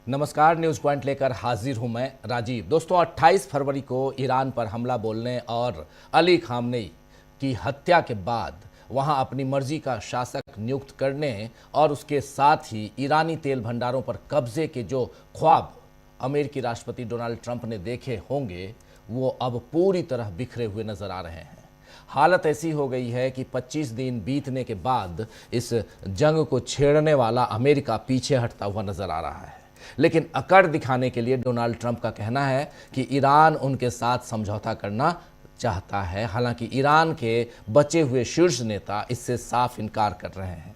नमस्कार, news point लेकर हाजिर हूं मैं राजीव। दोस्तों, 28 फरवरी को ईरान पर हमला बोलने और अली खामनेई की हत्या के बाद वहां अपनी मर्जी का शासक नियुक्त करने और उसके साथ ही ईरानी तेल भंडारों पर कब्जे के जो ख्वाब अमेरिकी राष्ट्रपति डोनाल्ड ट्रंप ने देखे होंगे वो अब पूरी तरह बिखरे हुए नजर आ रहे हैं। हालत ऐसी हो गई है कि 25 दिन बीतने के बाद इस जंग को छेड़ने वाला अमेरिका पीछे हटता हुआ नजर आ रहा है। लेकिन अकड़ दिखाने के लिए डोनाल्ड ट्रंप का कहना है कि ईरान उनके साथ समझौता करना चाहता है। हालांकि ईरान के बचे हुए शीर्ष नेता इससे साफ इनकार कर रहे हैं।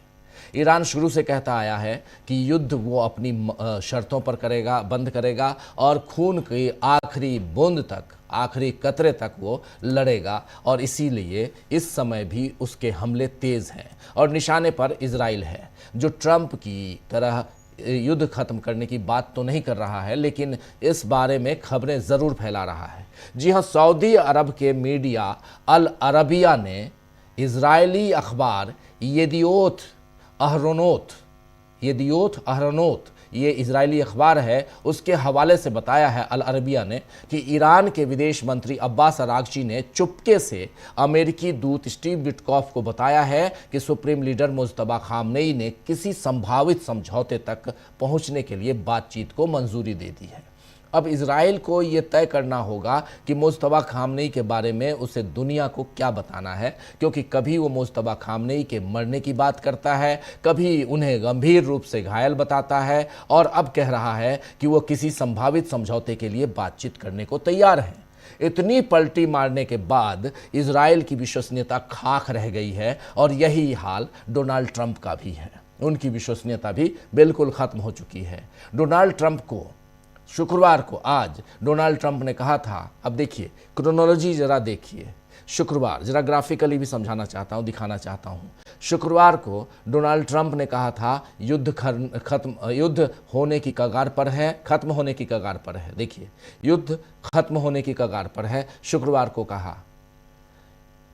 ईरान शुरू से कहता आया है कि युद्ध वो अपनी शर्तों पर बंद करेगा और खून की आखिरी बूंद तक, आखिरी कतरे तक वो लड़ेगा और इसीलिए इस समय भी उसके हमले तेज हैं और निशाने पर इजराइल है, जो ट्रंप की तरह युद्ध खत्म करने की बात तो नहीं कर रहा है, लेकिन इस बारे में खबरें ज़रूर फैला रहा है। जी हाँ, सऊदी अरब के मीडिया अल अरबिया ने इजरायली अखबार येदियोथ अहरोनोत, ये इजरायली अखबार है, उसके हवाले से बताया है अल अरबिया ने कि ईरान के विदेश मंत्री अब्बास अरागची ने चुपके से अमेरिकी दूत स्टीव विटकॉफ को बताया है कि सुप्रीम लीडर मुज्तबा खामनेई ने किसी संभावित समझौते तक पहुंचने के लिए बातचीत को मंजूरी दे दी है। अब इजराइल को ये तय करना होगा कि मुज्तबा खामनेई के बारे में उसे दुनिया को क्या बताना है, क्योंकि कभी वो मुज्तबा खामनेई के मरने की बात करता है, कभी उन्हें गंभीर रूप से घायल बताता है और अब कह रहा है कि वो किसी संभावित समझौते के लिए बातचीत करने को तैयार है। इतनी पलटी मारने के बाद इजराइल की विश्वसनीयता खाक रह गई है और यही हाल डोनाल्ड ट्रंप का भी है। उनकी विश्वसनीयता भी बिल्कुल खत्म हो चुकी है। डोनाल्ड ट्रंप को शुक्रवार को आज डोनाल्ड ट्रंप ने कहा था, अब देखिए क्रोनोलॉजी जरा देखिए, शुक्रवार जरा ग्राफिकली भी समझाना चाहता हूं, दिखाना चाहता हूं। शुक्रवार को डोनाल्ड ट्रंप ने कहा था युद्ध होने की कगार पर है, खत्म होने की कगार पर है। देखिए, युद्ध खत्म होने की कगार पर है, शुक्रवार को कहा।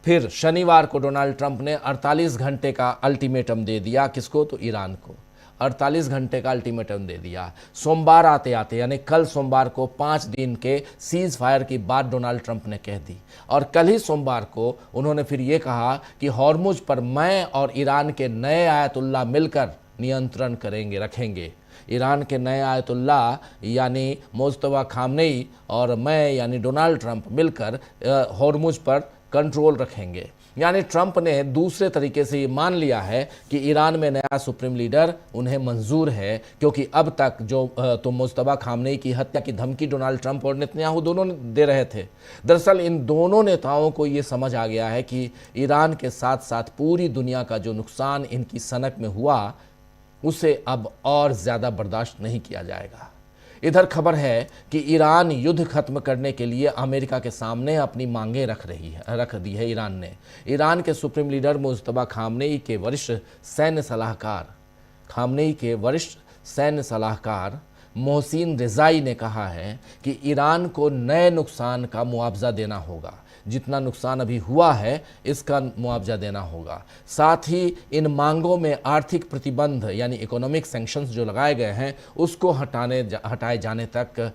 फिर शनिवार को डोनाल्ड ट्रंप ने 48 घंटे का अल्टीमेटम दे दिया, किसको? तो ईरान को 48 घंटे का अल्टीमेटम दे दिया। सोमवार आते आते यानी कल सोमवार को 5 दिन के सीज फायर की बात डोनाल्ड ट्रंप ने कह दी और कल ही सोमवार को उन्होंने फिर ये कहा कि हॉर्मुज पर मैं और ईरान के नए आयतुल्ला मिलकर नियंत्रण रखेंगे। ईरान के नए आयतुल्ला यानी मुज्तबा खामनेई और मैं यानी डोनाल्ड ट्रंप मिलकर हॉर्मुज पर कंट्रोल रखेंगे। यानी ट्रंप ने दूसरे तरीके से ये मान लिया है कि ईरान में नया सुप्रीम लीडर उन्हें मंजूर है, क्योंकि अब तक जो तो मुज्तबा खामनेई की हत्या की धमकी डोनाल्ड ट्रंप और नेतन्याहू दोनों दे रहे थे। दरअसल इन दोनों नेताओं को ये समझ आ गया है कि ईरान के साथ साथ पूरी दुनिया का जो नुकसान इनकी सनक में हुआ उसे अब और ज़्यादा बर्दाश्त नहीं किया जाएगा। इधर खबर है कि ईरान युद्ध खत्म करने के लिए अमेरिका के सामने अपनी मांगें रख दी है। ईरान के सुप्रीम लीडर मुज्तबा खामनेई के वरिष्ठ सैन्य सलाहकार मोहसिन रिजाई ने कहा है कि ईरान को नए नुकसान का मुआवजा देना होगा, जितना नुकसान अभी हुआ है इसका मुआवजा देना होगा। साथ ही इन मांगों में आर्थिक प्रतिबंध यानी इकोनॉमिक सैंक्शंस जो लगाए गए हैं उसको हटाए जाने तक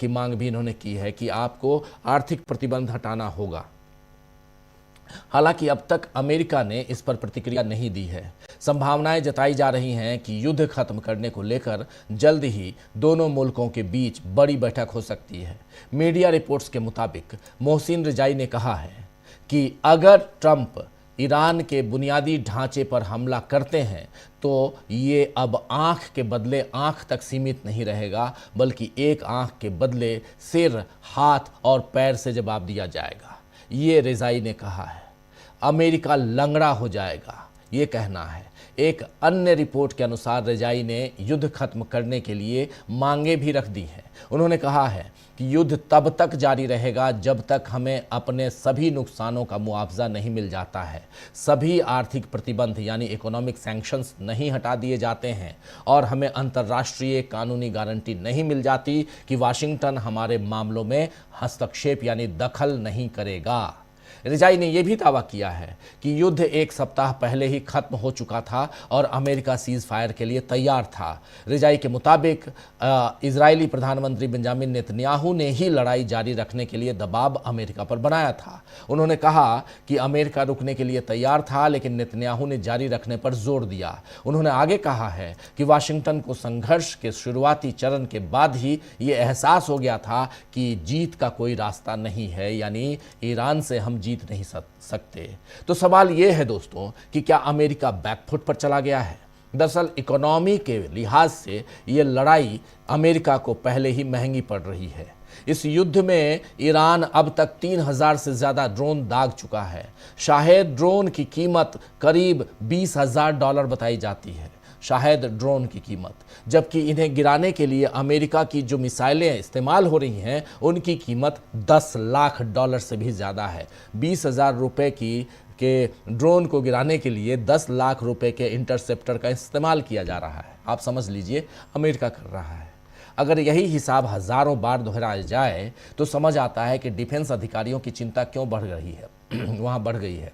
की मांग भी इन्होंने की है कि आपको आर्थिक प्रतिबंध हटाना होगा। हालांकि अब तक अमेरिका ने इस पर प्रतिक्रिया नहीं दी है। संभावनाएं जताई जा रही हैं कि युद्ध खत्म करने को लेकर जल्द ही दोनों मुल्कों के बीच बड़ी बैठक हो सकती है। मीडिया रिपोर्ट्स के मुताबिक मोहसिन रिजाई ने कहा है कि अगर ट्रंप ईरान के बुनियादी ढांचे पर हमला करते हैं तो ये अब आंख के बदले आंख तक सीमित नहीं रहेगा, बल्कि एक आंख के बदले सिर, हाथ और पैर से जवाब दिया जाएगा। ये रिजाई ने कहा है। अमेरिका लंगड़ा हो जाएगा, ये कहना है। एक अन्य रिपोर्ट के अनुसार रिजाई ने युद्ध खत्म करने के लिए मांगे भी रख दी हैं। उन्होंने कहा है कि युद्ध तब तक जारी रहेगा जब तक हमें अपने सभी नुकसानों का मुआवजा नहीं मिल जाता है, सभी आर्थिक प्रतिबंध यानी इकोनॉमिक सैंक्शंस नहीं हटा दिए जाते हैं और हमें अंतर्राष्ट्रीय कानूनी गारंटी नहीं मिल जाती कि वाशिंगटन हमारे मामलों में हस्तक्षेप यानी दखल नहीं करेगा। रिजाई ने यह भी दावा किया है कि युद्ध एक सप्ताह पहले ही खत्म हो चुका था और अमेरिका सीज फायर के लिए तैयार था। रिजाई के मुताबिक इजरायली प्रधानमंत्री बेंजामिन नेतन्याहू ने ही लड़ाई जारी रखने के लिए दबाव अमेरिका पर बनाया था। उन्होंने कहा कि अमेरिका रुकने के लिए तैयार था, लेकिन नेतन्याहू ने जारी रखने पर जोर दिया। उन्होंने आगे कहा है कि वाशिंगटन को संघर्ष के शुरुआती चरण के बाद ही ये एहसास हो गया था कि जीत का कोई रास्ता नहीं है, यानी ईरान से हम जीत नहीं सकते। तो सवाल यह है दोस्तों कि क्या अमेरिका बैकफुट पर चला गया है? दरअसल इकोनॉमी के लिहाज से ये लड़ाई अमेरिका को पहले ही महंगी पड़ रही है। इस युद्ध में ईरान अब तक 3000 से ज़्यादा ड्रोन दाग चुका है। शाहेद ड्रोन की कीमत करीब $20,000 बताई जाती है, शाहेद ड्रोन की कीमत, जबकि इन्हें गिराने के लिए अमेरिका की जो मिसाइलें इस्तेमाल हो रही हैं उनकी कीमत $10 लाख से भी ज़्यादा है। 20,000 रुपये के ड्रोन को गिराने के लिए 10 लाख रुपए के इंटरसेप्टर का इस्तेमाल किया जा रहा है। आप समझ लीजिए अमेरिका कर रहा है। अगर यही हिसाब हज़ारों बार दोहराया जाए तो समझ आता है कि डिफेंस अधिकारियों की चिंता क्यों बढ़ रही है वहाँ बढ़ गई है।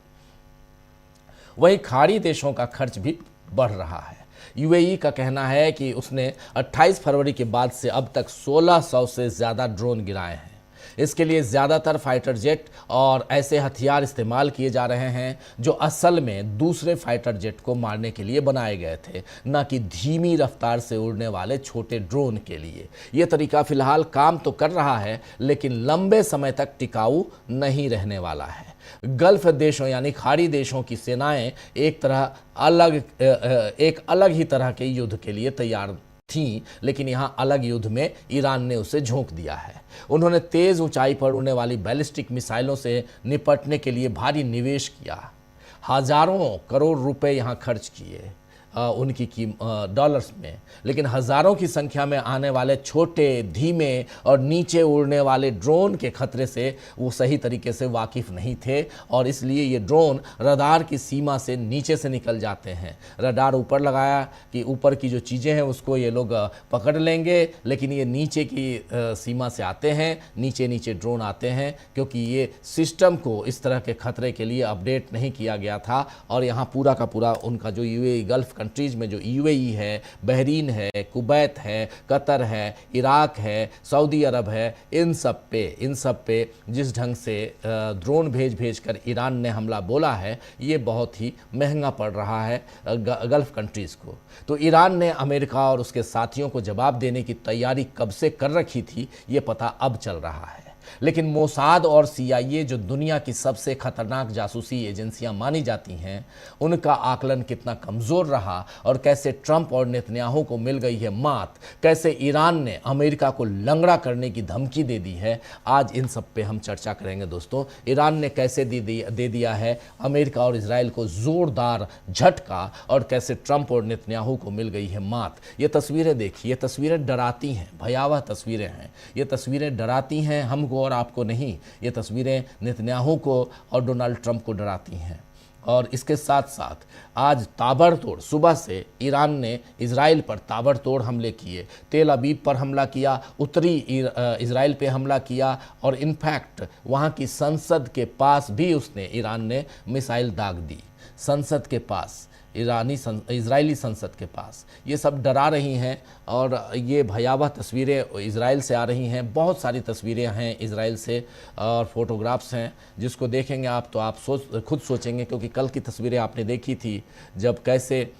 वहीं खाड़ी देशों का खर्च भी बढ़ रहा है। यूएई का कहना है कि उसने 28 फरवरी के बाद से अब तक 1600 से ज़्यादा ड्रोन गिराए हैं। इसके लिए ज़्यादातर फाइटर जेट और ऐसे हथियार इस्तेमाल किए जा रहे हैं जो असल में दूसरे फाइटर जेट को मारने के लिए बनाए गए थे, न कि धीमी रफ्तार से उड़ने वाले छोटे ड्रोन के लिए। यह तरीका फिलहाल काम तो कर रहा है, लेकिन लंबे समय तक टिकाऊ नहीं रहने वाला है। गल्फ देशों यानी खाड़ी देशों की सेनाएं एक अलग ही तरह के युद्ध के लिए तैयार थी, लेकिन यहां अलग युद्ध में ईरान ने उसे झोंक दिया है। उन्होंने तेज ऊंचाई पर उड़ने वाली बैलिस्टिक मिसाइलों से निपटने के लिए भारी निवेश किया। हजारों करोड़ रुपए यहां खर्च किए उनकी डॉलर्स में, लेकिन हज़ारों की संख्या में आने वाले छोटे, धीमे और नीचे उड़ने वाले ड्रोन के खतरे से वो सही तरीके से वाकिफ़ नहीं थे और इसलिए ये ड्रोन रडार की सीमा से नीचे से निकल जाते हैं। रडार ऊपर लगाया कि ऊपर की जो चीज़ें हैं उसको ये लोग पकड़ लेंगे, लेकिन ये नीचे की सीमा से आते हैं, नीचे नीचे ड्रोन आते हैं, क्योंकि ये सिस्टम को इस तरह के खतरे के लिए अपडेट नहीं किया गया था। और यहाँ पूरा का पूरा उनका जो यूएई गल्फ कंट्रीज में जो यूएई है, बहरीन है, कुवैत है, कतर है, इराक है, सऊदी अरब है, इन सब पे जिस ढंग से ड्रोन भेज कर ईरान ने हमला बोला है, ये बहुत ही महंगा पड़ रहा है गल्फ कंट्रीज़ को। तो ईरान ने अमेरिका और उसके साथियों को जवाब देने की तैयारी कब से कर रखी थी, ये पता अब चल रहा है। लेकिन मोसाद और सीआईए जो दुनिया की सबसे खतरनाक जासूसी एजेंसियां मानी जाती हैं, उनका आकलन कितना कमज़ोर रहा और कैसे ट्रंप और नेतन्याहू को मिल गई है मात, कैसे ईरान ने अमेरिका को लंगड़ा करने की धमकी दे दी है, आज इन सब पे हम चर्चा करेंगे दोस्तों। ईरान ने कैसे दे दिया है अमेरिका और इजराइल को ज़ोरदार झटका और कैसे ट्रंप और नेतन्याहू को मिल गई है मात। ये तस्वीरें देखिए, ये तस्वीरें डराती हैं, भयावह तस्वीरें हैं। ये तस्वीरें डराती हैं हमको और आपको नहीं, ये तस्वीरें नेतन्याहू को और डोनाल्ड ट्रंप को डराती हैं। और इसके साथ साथ आज ताबड़तोड़ सुबह से ईरान ने इजराइल पर ताबड़तोड़ हमले किए, तेल अवीव पर हमला किया, उत्तरी इजराइल पे हमला किया और इनफैक्ट वहाँ की संसद के पास भी उसने ईरान ने मिसाइल दाग दी। संसद के पास, इजरायली संसद के पास, ये सब डरा रही हैं और ये भयावह तस्वीरें इजराइल से आ रही हैं। बहुत सारी तस्वीरें हैं इजराइल से और फोटोग्राफ्स हैं, जिसको देखेंगे आप तो आप खुद सोचेंगे, क्योंकि कल की तस्वीरें आपने देखी थी जब कैसे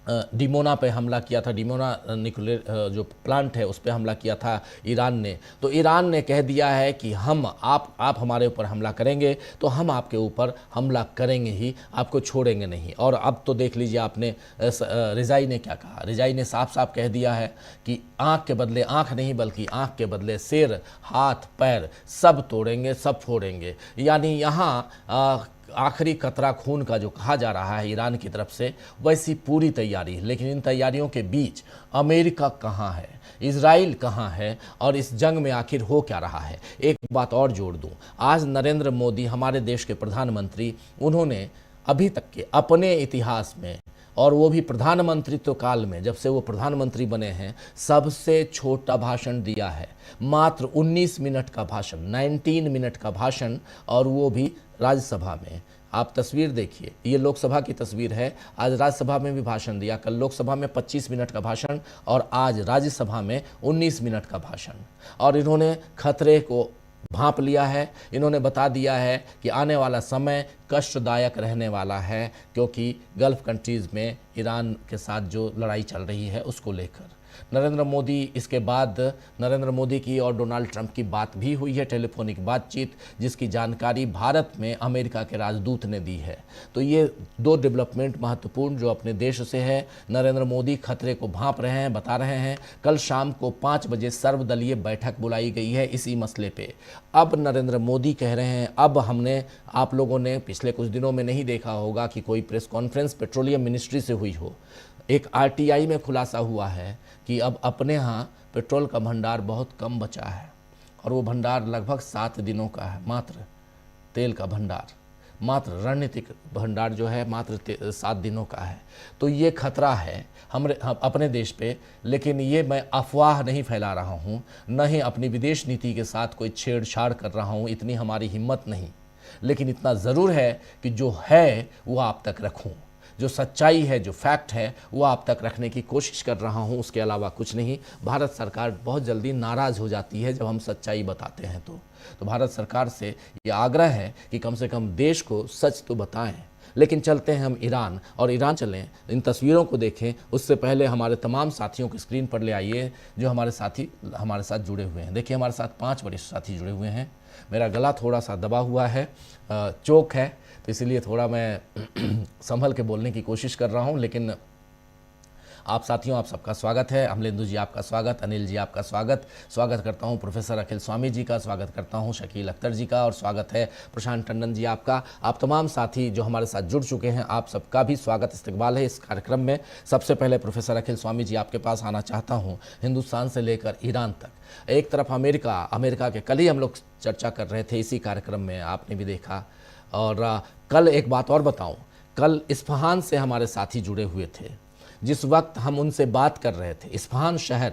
डिमोना पे हमला किया था, डिमोना न्यूक्लियर जो प्लांट है उस पे हमला किया था ईरान ने। तो ईरान ने कह दिया है कि आप हमारे ऊपर हमला करेंगे तो हम आपके ऊपर हमला करेंगे ही, आपको छोड़ेंगे नहीं। और अब तो देख लीजिए आपने रिजाई ने क्या कहा। रिजाई ने साफ साफ कह दिया है कि आँख के बदले आँख नहीं, बल्कि आँख के बदले सिर, हाथ, पैर सब तोड़ेंगे, सब फोड़ेंगे। यानी यहाँ आखिरी कतरा खून का जो कहा जा रहा है ईरान की तरफ से, वैसी पूरी तैयारी है। लेकिन इन तैयारियों के बीच अमेरिका कहाँ है, इजराइल कहाँ है और इस जंग में आखिर हो क्या रहा है। एक बात और जोड़ दूं, आज नरेंद्र मोदी हमारे देश के प्रधानमंत्री, उन्होंने अभी तक के अपने इतिहास में और वो भी प्रधानमंत्रित्व काल में, जब से वो प्रधानमंत्री बने हैं सबसे छोटा भाषण दिया है। मात्र 19 मिनट का भाषण, 19 मिनट का भाषण, और वो भी राज्यसभा में। आप तस्वीर देखिए, ये लोकसभा की तस्वीर है। आज राज्यसभा में भी भाषण दिया, कल लोकसभा में 25 मिनट का भाषण और आज राज्यसभा में 19 मिनट का भाषण। और इन्होंने खतरे को भांप लिया है। इन्होंने बता दिया है कि आने वाला समय कष्टदायक रहने वाला है, क्योंकि गल्फ कंट्रीज़ में ईरान के साथ जो लड़ाई चल रही है उसको लेकर। नरेंद्र मोदी, इसके बाद नरेंद्र मोदी की और डोनाल्ड ट्रंप की बात भी हुई है, टेलीफोनिक बातचीत, जिसकी जानकारी भारत में अमेरिका के राजदूत ने दी है। तो ये दो डेवलपमेंट महत्वपूर्ण जो अपने देश से है। नरेंद्र मोदी खतरे को भांप रहे हैं, बता रहे हैं। कल शाम को 5 बजे सर्वदलीय बैठक बुलाई गई है इसी मसले पे। अब नरेंद्र मोदी कह रहे हैं, अब हमने, आप लोगों ने पिछले कुछ दिनों में नहीं देखा होगा कि कोई प्रेस कॉन्फ्रेंस पेट्रोलियम मिनिस्ट्री से हुई हो। एक आरटीआई में खुलासा हुआ है कि अब अपने यहाँ पेट्रोल का भंडार बहुत कम बचा है, और वो भंडार लगभग 7 दिनों का है। मात्र तेल का भंडार, मात्र रणनीतिक भंडार जो है मात्र 7 दिनों का है। तो ये खतरा है हम अपने देश पे। लेकिन ये मैं अफवाह नहीं फैला रहा हूँ, न ही अपनी विदेश नीति के साथ कोई छेड़छाड़ कर रहा हूँ, इतनी हमारी हिम्मत नहीं। लेकिन इतना ज़रूर है कि जो है वो आप तक रखूँ, जो सच्चाई है, जो फैक्ट है, वो आप तक रखने की कोशिश कर रहा हूँ, उसके अलावा कुछ नहीं। भारत सरकार बहुत जल्दी नाराज़ हो जाती है जब हम सच्चाई बताते हैं। तो भारत सरकार से ये आग्रह है कि कम से कम देश को सच तो बताएं। लेकिन चलते हैं हम ईरान, और ईरान चलें, इन तस्वीरों को देखें। उससे पहले हमारे तमाम साथियों को स्क्रीन पर ले आइए जो हमारे साथी हमारे साथ जुड़े हुए हैं। देखिए, हमारे साथ 5 वरिष्ठ साथी जुड़े हुए हैं। मेरा गला थोड़ा सा दबा हुआ है, चोक है, तो इसलिए थोड़ा मैं संभल के बोलने की कोशिश कर रहा हूं। लेकिन आप साथियों, आप सबका स्वागत है। अमलेंदु जी आपका स्वागत, अनिल जी आपका स्वागत करता हूं, प्रोफेसर अखिल स्वामी जी का स्वागत करता हूं, शकील अख्तर जी का, और स्वागत है प्रशांत टंडन जी आपका। आप तमाम साथी जो हमारे साथ जुड़ चुके हैं, आप सबका भी स्वागत, इस्तकबाल है इस कार्यक्रम में। सबसे पहले प्रोफेसर अखिल स्वामी जी आपके पास आना चाहता हूँ। हिंदुस्तान से लेकर ईरान तक, एक तरफ अमेरिका के, कल ही हम लोग चर्चा कर रहे थे इसी कार्यक्रम में, आपने भी देखा। और कल एक बात और बताऊं, कल इस्फहान से हमारे साथी जुड़े हुए थे। जिस वक्त हम उनसे बात कर रहे थे, इस्फहान शहर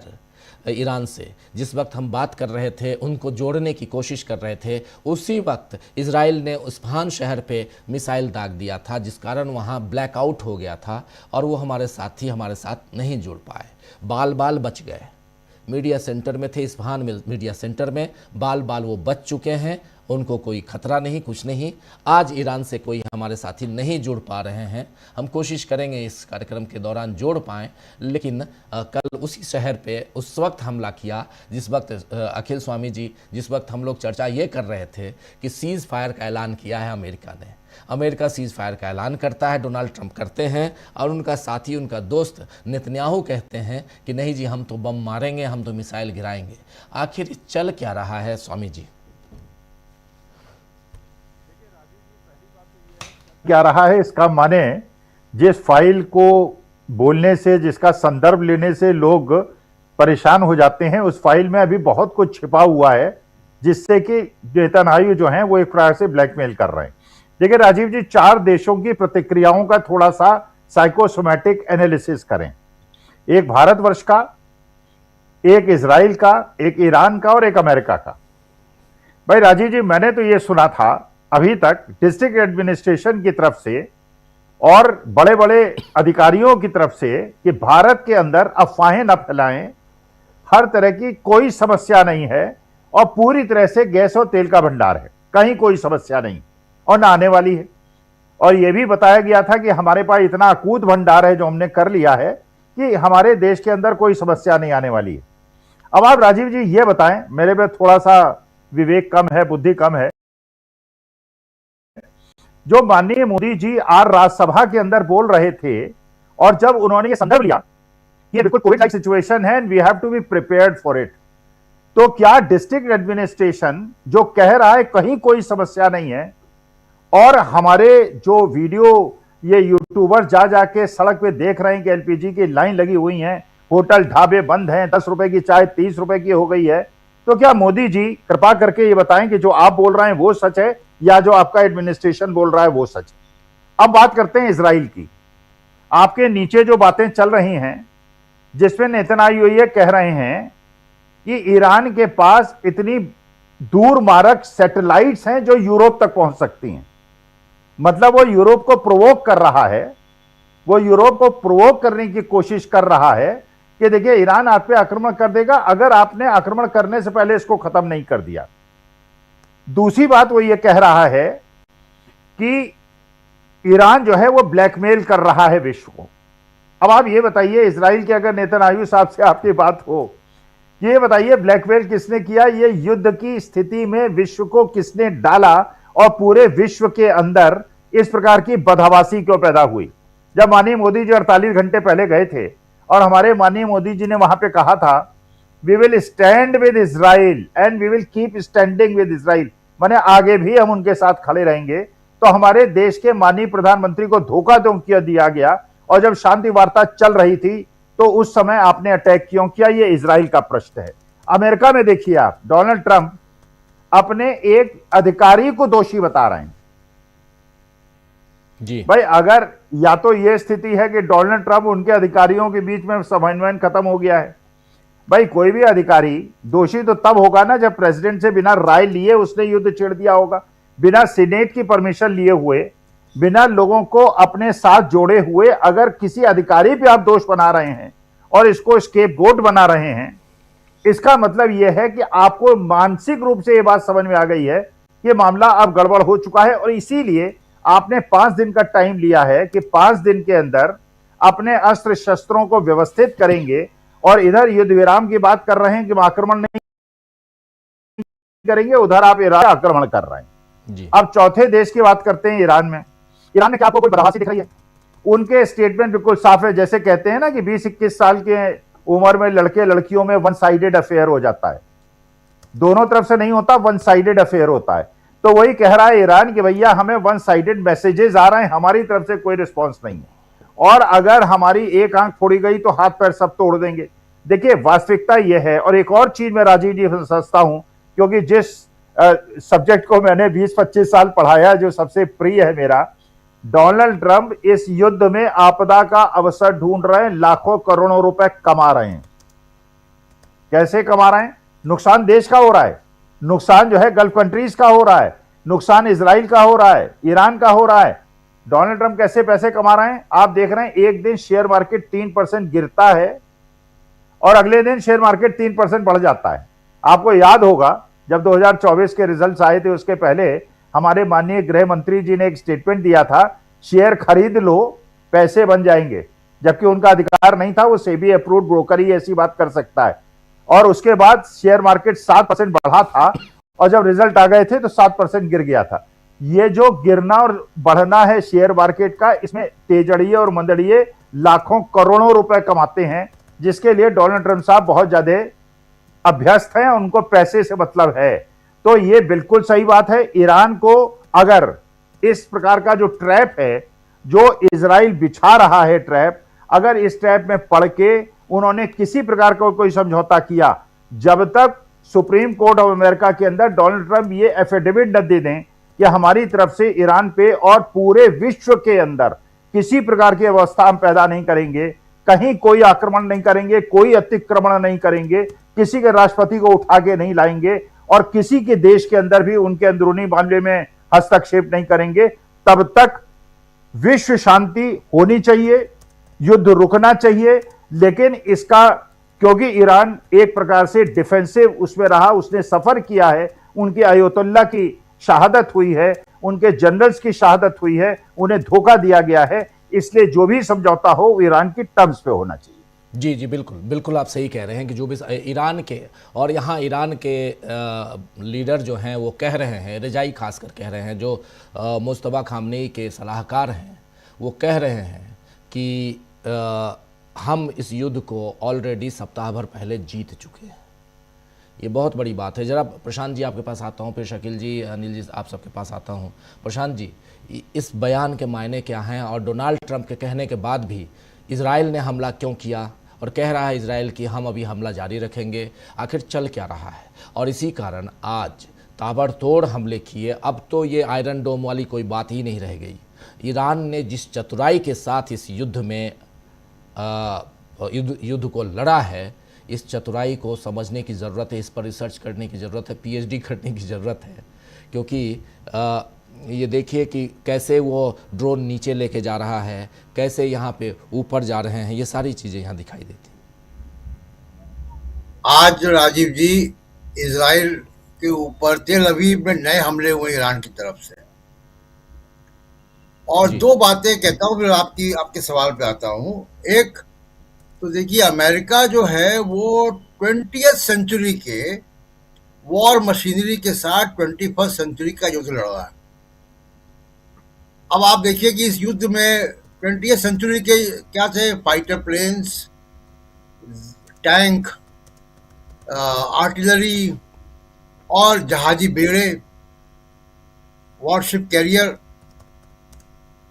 ईरान से जिस वक्त हम बात कर रहे थे, उनको जोड़ने की कोशिश कर रहे थे, उसी वक्त इजराइल ने इस्फहान शहर पे मिसाइल दाग दिया था, जिस कारण वहाँ ब्लैकआउट हो गया था और वो हमारे साथी हमारे साथ नहीं जुड़ पाए। बाल बच गए। मीडिया सेंटर में थे, इस्फहान मीडिया सेंटर में बाल वो बच चुके हैं, उनको कोई खतरा नहीं, कुछ नहीं। आज ईरान से कोई हमारे साथी नहीं जुड़ पा रहे हैं। हम कोशिश करेंगे इस कार्यक्रम के दौरान जोड़ पाएँ। लेकिन कल उसी शहर पे उस वक्त हमला किया जिस वक्त अखिल स्वामी जी, जिस वक्त हम लोग चर्चा ये कर रहे थे कि सीज़ फायर का ऐलान किया है अमेरिका ने। अमेरिका सीज़ फायर का ऐलान करता है, डोनाल्ड ट्रंप करते हैं, और उनका साथी, उनका दोस्त नेतन्याहू कहते हैं कि नहीं जी, हम तो बम मारेंगे, हम तो मिसाइल गिराएंगे। आखिर चल क्या रहा है स्वामी जी? क्या रहा है इसका माने, जिस फाइल को बोलने से, जिसका संदर्भ लेने से लोग परेशान हो जाते हैं, उस फाइल में अभी बहुत कुछ छिपा हुआ है, जिससे कि नेतन्याहू जो हैं वो एक प्रकार से ब्लैकमेल कर रहे हैं। देखिए राजीव जी, 4 देशों की प्रतिक्रियाओं का थोड़ा सा साइकोसोमैटिक एनालिसिस करें। एक भारतवर्ष का, एक इजराइल का, एक ईरान का और एक अमेरिका का। भाई राजीव जी, मैंने तो ये सुना था अभी तक डिस्ट्रिक्ट एडमिनिस्ट्रेशन की तरफ से और बड़े बड़े अधिकारियों की तरफ से कि भारत के अंदर अफवाहें न फैलाएं, हर तरह की कोई समस्या नहीं है और पूरी तरह से गैस और तेल का भंडार है, कहीं कोई समस्या नहीं और ना आने वाली है। और यह भी बताया गया था कि हमारे पास इतना अकूत भंडार है जो हमने कर लिया है कि हमारे देश के अंदर कोई समस्या नहीं आने वाली है। अब आप राजीव जी ये बताएं, मेरे पे थोड़ा सा विवेक कम है, बुद्धि कम है, जो माननीय मोदी जी आज राज्यसभा के अंदर बोल रहे थे और जब उन्होंने ये संदर्भ लिया, ये बिल्कुल कोविड लाइक सिचुएशन है and we have to be prepared for it, तो क्या डिस्ट्रिक्ट एडमिनिस्ट्रेशन जो कह रहा है कहीं कोई समस्या नहीं है, और हमारे जो वीडियो ये यूट्यूबर जा जाके सड़क पे देख रहे हैं कि एलपीजी की लाइन लगी हुई है, होटल ढाबे बंद हैं, 10 रुपए की चाय 30 रुपए की हो गई है, तो क्या मोदी जी कृपा करके ये बताएं कि जो आप बोल रहे हैं वो सच है या जो आपका एडमिनिस्ट्रेशन बोल रहा है वो सच है? अब बात करते हैं इजराइल की। आपके नीचे जो बातें चल रही हैं, जिसमें नेतन्याहू ये कह रहे हैं कि ईरान के पास इतनी दूर मारक सैटेलाइट्स हैं जो यूरोप तक पहुंच सकती हैं। मतलब वो यूरोप को प्रोवोक कर रहा है, वो यूरोप को प्रोवोक करने की कोशिश कर रहा है कि देखिए ईरान आप पे आक्रमण कर देगा अगर आपने आक्रमण करने से पहले इसको खत्म नहीं कर दिया। दूसरी बात वो ये कह रहा है कि ईरान जो है वो ब्लैकमेल कर रहा है विश्व को। अब आप ये बताइए, इजराइल के अगर नेतन्याहू साहब से आपकी बात हो, ये बताइए ब्लैकमेल किसने किया? ये युद्ध की स्थिति में विश्व को किसने डाला और पूरे विश्व के अंदर इस प्रकार की बदहवासी क्यों पैदा हुई? जब माननीय मोदी जी 48 घंटे पहले गए थे और हमारे माननीय मोदी जी ने वहां पे कहा था we will stand with Israel and we will keep standing with Israel, माने आगे भी हम उनके साथ खड़े रहेंगे। तो हमारे देश के माननीय प्रधानमंत्री को धोखा क्यों किया दिया गया? और जब शांति वार्ता चल रही थी तो उस समय आपने अटैक क्यों किया? ये इजराइल का प्रश्न है। अमेरिका में देखिए आप, डोनाल्ड ट्रंप अपने एक अधिकारी को दोषी बता रहे हैं जी भाई। अगर या तो यह स्थिति है कि डोनाल्ड ट्रंप उनके अधिकारियों के बीच में समन्वय खत्म हो गया है। भाई कोई भी अधिकारी दोषी तो तब होगा ना जब प्रेसिडेंट से बिना राय लिए उसने युद्ध छेड़ दिया होगा, बिना सीनेट की परमिशन लिए हुए, बिना लोगों को अपने साथ जोड़े हुए। अगर किसी अधिकारी पे आप दोष बना रहे हैं और इसको स्केपगोट बना रहे हैं, इसका मतलब यह है कि आपको मानसिक रूप से यह बात समझ में आ गई है कि मामला अब गड़बड़ हो चुका है। और इसीलिए आपने 5 दिन का टाइम लिया है कि 5 दिन के अंदर अपने अस्त्र शस्त्रों को व्यवस्थित करेंगे। और इधर युद्ध विराम की बात कर रहे हैं कि आक्रमण नहीं करेंगे, उधर आप ईरान आक्रमण कर रहे हैं जी। अब चौथे देश की बात करते हैं, ईरान में। ईरान में क्या आपको कोई बदहासी दिख रही है? उनके स्टेटमेंट बिल्कुल साफ है। जैसे कहते हैं ना कि 20-21 साल के उम्र में लड़के लड़कियों में वन साइडेड अफेयर हो जाता है, दोनों तरफ से नहीं होता, वन साइडेड अफेयर होता है। तो वही कह रहा है ईरान कि भैया हमें वन साइडेड मैसेजेस आ रहे हैं, हमारी तरफ से कोई रिस्पॉन्स नहीं है, और अगर हमारी एक आंख फोड़ी गई तो हाथ पैर सब तोड़ देंगे। देखिए वास्तविकता यह है। और एक और चीज मैं राजीव जी समझता हूं, क्योंकि जिस सब्जेक्ट को मैंने 20-25 साल पढ़ाया, जो सबसे प्रिय है मेरा, डोनाल्ड ट्रंप इस युद्ध में आपदा का अवसर ढूंढ रहे हैं, लाखों करोड़ों रुपए कमा रहे हैं। कैसे कमा रहे हैं? नुकसान देश का हो रहा है, नुकसान जो है गल्फ कंट्रीज का हो रहा है, नुकसान इजराइल का हो रहा है, ईरान का हो रहा है। डोनाल्ड ट्रंप कैसे पैसे कमा रहे हैं? आप देख रहे हैं एक दिन शेयर मार्केट 3% गिरता है और अगले दिन शेयर मार्केट 3% बढ़ जाता है। आपको याद होगा जब 2024 के रिजल्ट्स आए थे, उसके पहले हमारे माननीय गृह मंत्री जी ने एक स्टेटमेंट दिया था, शेयर खरीद लो पैसे बन जाएंगे, जबकि उनका अधिकार नहीं था, वो सेबी अप्रूव्ड ब्रोकर ही ऐसी बात कर सकता है। और उसके बाद शेयर मार्केट 7% बढ़ा था और जब रिजल्ट आ गए थे तो 7% गिर गया था। ये जो गिरना और बढ़ना है शेयर मार्केट का, इसमें तेजड़िए और मंदड़िए लाखों करोड़ों रुपए कमाते हैं, जिसके लिए डोनाल्ड ट्रंप साहब बहुत ज्यादा अभ्यस्त हैं, उनको पैसे से मतलब है। तो ये बिल्कुल सही बात है। ईरान को अगर इस प्रकार का जो ट्रैप है, जो इजराइल बिछा रहा है ट्रैप, अगर इस ट्रैप में पड़ के उन्होंने किसी प्रकार का कोई समझौता किया, जब तक सुप्रीम कोर्ट ऑफ अमेरिका के अंदर डोनाल्ड ट्रंप ये एफिडेविट न दे दें कि हमारी तरफ से ईरान पे और पूरे विश्व के अंदर किसी प्रकार की अवस्था हम पैदा नहीं करेंगे, कहीं कोई आक्रमण नहीं करेंगे, कोई अतिक्रमण नहीं करेंगे, किसी के राष्ट्रपति को उठा के नहीं लाएंगे और किसी के देश के अंदर भी उनके अंदरूनी मामले में हस्तक्षेप नहीं करेंगे, तब तक विश्व शांति होनी चाहिए, युद्ध रुकना चाहिए। लेकिन इसका, क्योंकि ईरान एक प्रकार से डिफेंसिव उसमें रहा, उसने सफर किया है, उनके अयतुल्ला की शहादत हुई है, उनके जनरल्स की शहादत हुई है, उन्हें धोखा दिया गया है, इसलिए जो भी समझौता हो वो ईरान की टर्म्स पे होना चाहिए। जी जी, बिल्कुल बिल्कुल आप सही कह रहे हैं कि जो भी ईरान के, और यहाँ ईरान के लीडर जो हैं वो कह रहे हैं, रजाई खासकर कह रहे हैं, जो मुस्तफा खामनेई के सलाहकार हैं, वो कह रहे हैं कि हम इस युद्ध को ऑलरेडी सप्ताह भर पहले जीत चुके हैं। ये बहुत बड़ी बात है। जरा प्रशांत जी आपके पास आता हूँ, फिर शकील जी, अनिल जी आप सबके पास आता हूँ। प्रशांत जी, इस बयान के मायने क्या हैं, और डोनाल्ड ट्रंप के कहने के बाद भी इजराइल ने हमला क्यों किया, और कह रहा है इजराइल कि हम अभी हमला जारी रखेंगे, आखिर चल क्या रहा है? और इसी कारण आज ताबड़तोड़ हमले किए। अब तो ये आयरन डोम वाली कोई बात ही नहीं रह गई। ईरान ने जिस चतुराई के साथ इस युद्ध में युद्ध को लड़ा है, इस चतुराई को समझने की ज़रूरत है, इस पर रिसर्च करने की ज़रूरत है, पीएचडी करने की ज़रूरत है। क्योंकि ये देखिए कि कैसे वो ड्रोन नीचे लेके जा रहा है, कैसे यहाँ पे ऊपर जा रहे हैं, ये सारी चीज़ें यहाँ दिखाई देती हैं। आज राजीव जी, इजराइल के ऊपर तेल अवीव में नए हमले हुए ईरान की तरफ से, और दो बातें कहता हूँ, फिर आपके सवाल पे आता हूँ। एक तो देखिए, अमेरिका जो है वो 20th सेंचुरी के वॉर मशीनरी के साथ 21st सेंचुरी का युद्ध लड़ रहा है। अब आप देखिए कि इस युद्ध में 20th सेंचुरी के क्या थे, फाइटर प्लेन्स, टैंक, आर्टिलरी और जहाजी बेड़े, वॉरशिप कैरियर,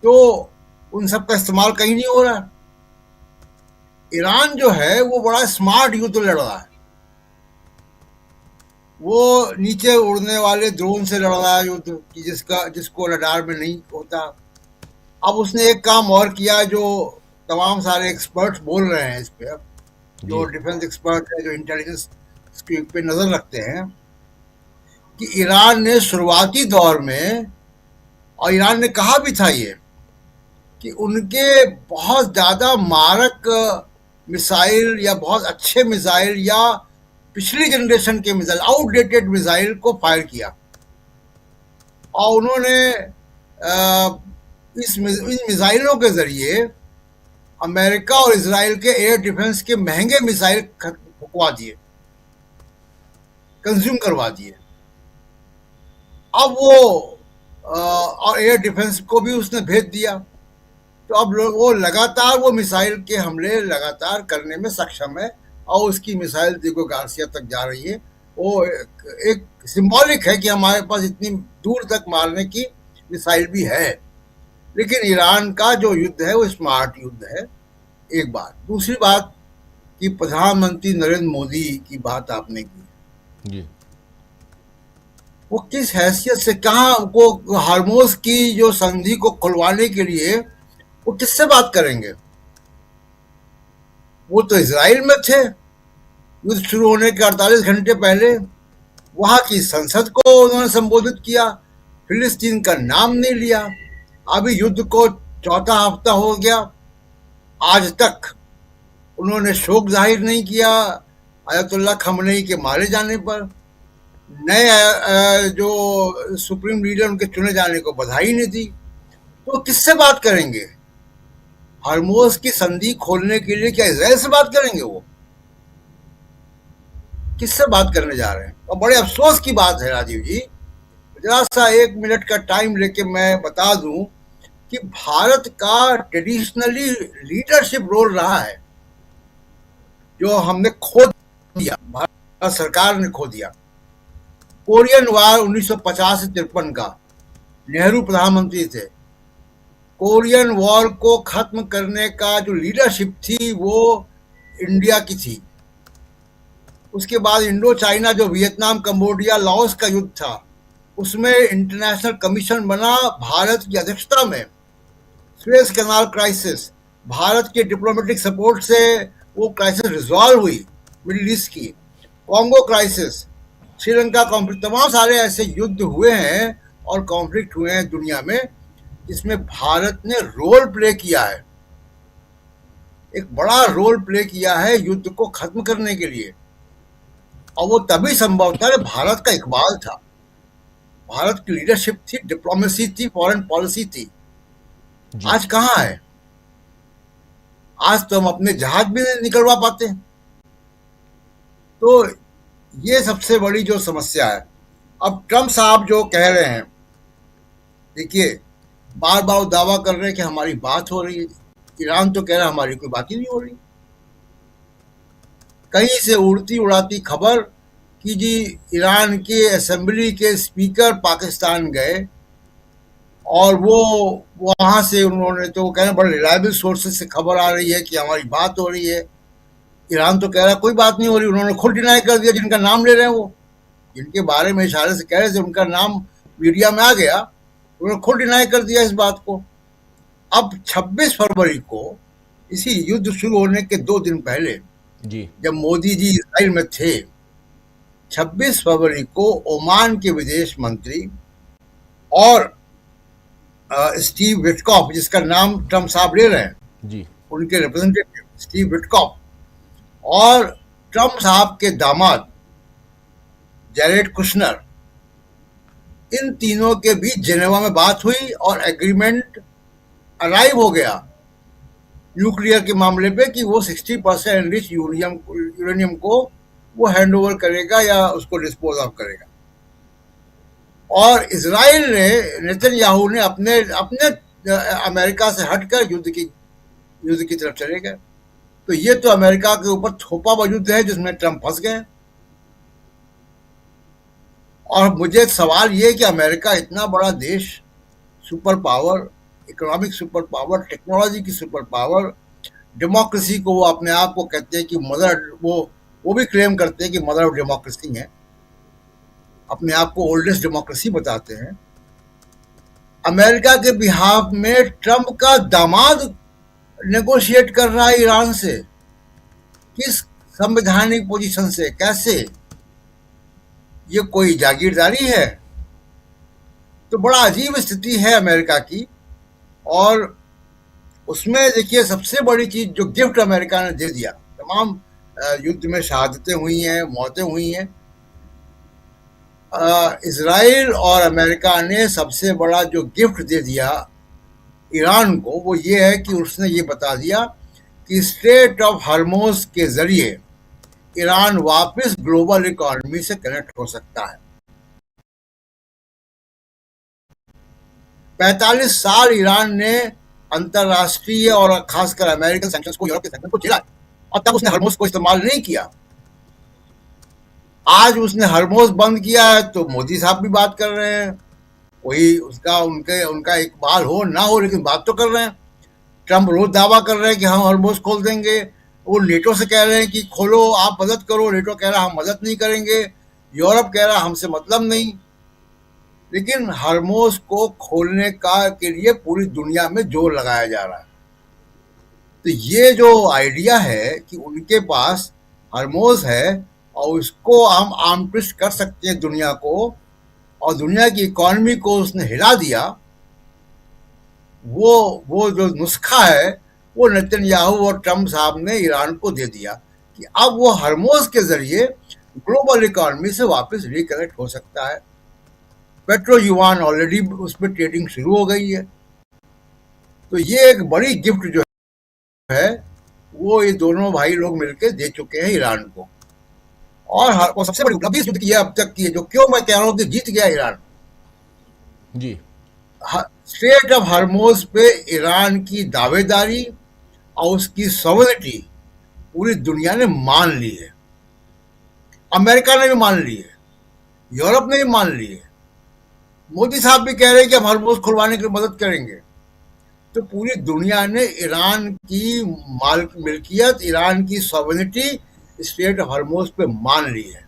तो उन सब का इस्तेमाल कहीं नहीं हो रहा। ईरान जो है वो बड़ा स्मार्ट युद्ध लड़ रहा है। वो नीचे उड़ने वाले ड्रोन से लड़ रहा है युद्ध कि जिसको रडार में नहीं होता। अब उसने एक काम और किया जो तमाम सारे एक्सपर्ट्स बोल रहे हैं इस पे, जो डिफेंस एक्सपर्ट है, जो इंटेलिजेंस पे नजर रखते हैं, कि ईरान ने शुरुआती दौर में, और ईरान ने कहा भी था ये, कि उनके बहुत ज्यादा मारक मिसाइल या बहुत अच्छे मिसाइल या पिछली जनरेशन के मिसाइल, आउटडेटेड मिसाइल को फायर किया, और उन्होंने इन मिसाइलों के जरिए अमेरिका और इजराइल के एयर डिफेंस के महंगे मिसाइल फुकवा दिए, कंज्यूम करवा दिए। अब वो और एयर डिफेंस को भी उसने भेज दिया, तो अब वो लगातार वो मिसाइल के हमले लगातार करने में सक्षम है, और उसकी मिसाइल दिगो गार्सिया तक जा रही है। वो एक सिंबॉलिक है कि हमारे पास इतनी दूर तक मारने की मिसाइल भी है। लेकिन ईरान का जो युद्ध है वो स्मार्ट युद्ध है, एक बात। दूसरी बात कि प्रधानमंत्री नरेंद्र मोदी की बात आपने की जी, वो किस हैसियत से, कहाँ को हार्मोज की जो संधि को खुलवाने के लिए वो किससे बात करेंगे? वो तो इजराइल में थे युद्ध शुरू होने के 48 घंटे पहले, वहां की संसद को उन्होंने संबोधित किया, फिलिस्तीन का नाम नहीं लिया। अभी युद्ध को चौथा हफ्ता हो गया, आज तक उन्होंने शोक जाहिर नहीं किया अयतुल्लाह खमनेई के मारे जाने पर, नए जो सुप्रीम लीडर उनके चुने जाने को बधाई नहीं दी। तो किससे बात करेंगे? हरमोज की संधि खोलने के लिए क्या इजराइल से बात करेंगे? वो किससे बात करने जा रहे हैं? और बड़े अफसोस की बात है राजीव जी, जरा सा 1 मिनट का टाइम लेके मैं बता दूं कि भारत का ट्रेडिशनली लीडरशिप रोल रहा है, जो हमने खो दिया, भारत सरकार ने खो दिया। कोरियन वार 1950 से 53 का, नेहरू प्रधानमंत्री थे। कोरियन वॉर को खत्म करने का जो लीडरशिप थी वो इंडिया की थी। उसके बाद इंडो चाइना, जो वियतनाम, कंबोडिया, लाओस का युद्ध था, उसमें इंटरनेशनल कमीशन बना भारत की अध्यक्षता में। सुएज कैनाल क्राइसिस, भारत के डिप्लोमेटिक सपोर्ट से वो क्राइसिस रिजॉल्व हुई मिडिल ईस्ट की। कॉन्गो क्राइसिस, श्रीलंका कॉन्फ्लिक्ट, तमाम सारे ऐसे युद्ध हुए हैं और कॉन्फ्लिक्ट हुए हैं दुनिया में जिसमें भारत ने रोल प्ले किया है, एक बड़ा रोल प्ले किया है युद्ध को खत्म करने के लिए। और वो तभी संभव था, भारत का इकबाल था, भारत की लीडरशिप थी, डिप्लोमेसी थी, फॉरेन पॉलिसी थी। आज कहाँ है? आज तो हम अपने जहाज भी नहीं निकलवा पाते। तो ये सबसे बड़ी जो समस्या है। अब ट्रम्प साहब जो कह रहे हैं, देखिए बार बार दावा कर रहे हैं कि हमारी बात हो रही है, ईरान तो कह रहा है हमारी कोई बात ही नहीं हो रही। कहीं से उड़ती उड़ाती खबर कि जी ईरान के असेंबली के स्पीकर पाकिस्तान गए और वो वहां से उन्होंने, तो कह रहे बड़े रिलायबल सोर्सेज से खबर आ रही है कि हमारी बात हो रही है। ईरान तो कह रहा कोई बात नहीं हो रही, उन्होंने खुद डिनाई कर दिया। जिनका नाम ले रहे हैं वो, जिनके बारे में इशारे से कह रहे थे, उनका नाम मीडिया में आ गया, उन्होंने खुद डिनाई कर दिया इस बात को। अब 26 फरवरी को इसी युद्ध शुरू होने के 2 दिन पहले जी जब मोदी जी इसराइल में थे, 26 फरवरी को ओमान के विदेश मंत्री और स्टीव विटकॉफ, जिसका नाम ट्रम्प साहब ले रहे हैं, जी उनके रिप्रेजेंटेटिव स्टीव विटकॉफ और ट्रम्प साहब के दामाद जैरेड कुशनर, इन तीनों के बीच जेनेवा में बात हुई और एग्रीमेंट अराइव हो गया न्यूक्लियर के मामले पे कि वो 60% एनरिच यूरेनियम को वो हैंड ओवर करेगा या उसको डिस्पोज ऑफ करेगा। और इजराइल ने, नेतन्याहू ने अपने अमेरिका से हटकर युद्ध की तरफ चले गए। तो ये तो अमेरिका के ऊपर थोपा हुआ युद्ध है जिसमें ट्रम्प फंस गए। और मुझे सवाल ये कि अमेरिका इतना बड़ा देश, super power, economic super power, technology की सुपर पावर, डेमोक्रेसी को वो अपने आप को कहते हैं कि मदर, वो भी क्लेम करते हैं कि मदर ऑफ डेमोक्रेसी है, अपने आप को ओल्डेस्ट डेमोक्रेसी बताते हैं। अमेरिका के बिहाफ में ट्रम्प का दामाद नेगोशिएट कर रहा है ईरान से, किस संवैधानिक पोजीशन से, कैसे? ये कोई जागीरदारी है? तो बड़ा अजीब स्थिति है अमेरिका की। और उसमें देखिए सबसे बड़ी चीज जो गिफ्ट अमेरिका ने दे दिया, तमाम युद्ध में शहादतें हुई हैं, मौतें हुई हैं, इजराइल और अमेरिका ने सबसे बड़ा जो गिफ्ट दे दिया ईरान को वो ये है कि उसने ये बता दिया कि स्ट्रेट ऑफ हॉर्मुज़ के जरिए ईरान वापस ग्लोबल इकोनॉमी से कनेक्ट हो सकता है। 45 साल ईरान ने अंतरराष्ट्रीय और खासकर अमेरिकन सैंक्शंस को, यूरोप के सैंक्शंस को झेला और तब उसने हॉर्मुज़ को इस्तेमाल नहीं किया। आज उसने हॉर्मुज़ बंद किया है तो मोदी साहब भी बात कर रहे हैं, कोई उनका इकबाल हो ना हो लेकिन बात तो कर रहे हैं। ट्रम्प रोज दावा कर रहे हैं कि हम हॉर्मुज़ खोल देंगे, वो नेटो से कह रहे हैं कि खोलो, आप मदद करो, नेटो कह रहा हम मदद नहीं करेंगे, यूरोप कह रहा हमसे मतलब नहीं। लेकिन हॉर्मुज़ को खोलने के लिए पूरी दुनिया में जोर लगाया जा रहा है। तो ये जो आइडिया है कि उनके पास हॉर्मुज़ है और उसको हम आर्म ट्विस्ट कर सकते हैं दुनिया को, और दुनिया की इकोनॉमी को उसने हिला दिया, वो जो नुस्खा है वो नेतन्याहू और ट्रम्प साहब ने ईरान को दे दिया कि अब वो हॉर्मुज़ के जरिए ग्लोबल इकोनॉमी से वापस रिकनेक्ट हो सकता है। पेट्रो युआन ऑलरेडी उस पर ट्रेडिंग शुरू हो गई है। तो ये एक बड़ी गिफ्ट जो है वो ये दोनों भाई लोग मिलकर दे चुके हैं ईरान को। और सबसे बड़ी उपलब्धि इस युद्ध की है अब तक की है, जो क्यों मैं कह रहा हूं कि जीत गया Iran ji. Strait of Hormuz पे ईरान की दावेदारी और उसकी सॉवरेनिटी पूरी दुनिया ने मान ली है। अमेरिका ने भी मान ली है, यूरोप ने भी मान ली है, मोदी साहब भी कह रहे हैं कि हम हॉर्मुज़ खुलवाने की मदद करेंगे। तो पूरी दुनिया ने ईरान की मिल्कियत, ईरान की सॉवरेनिटी स्ट्रेट ऑफ हॉर्मुज़ पे मान ली है,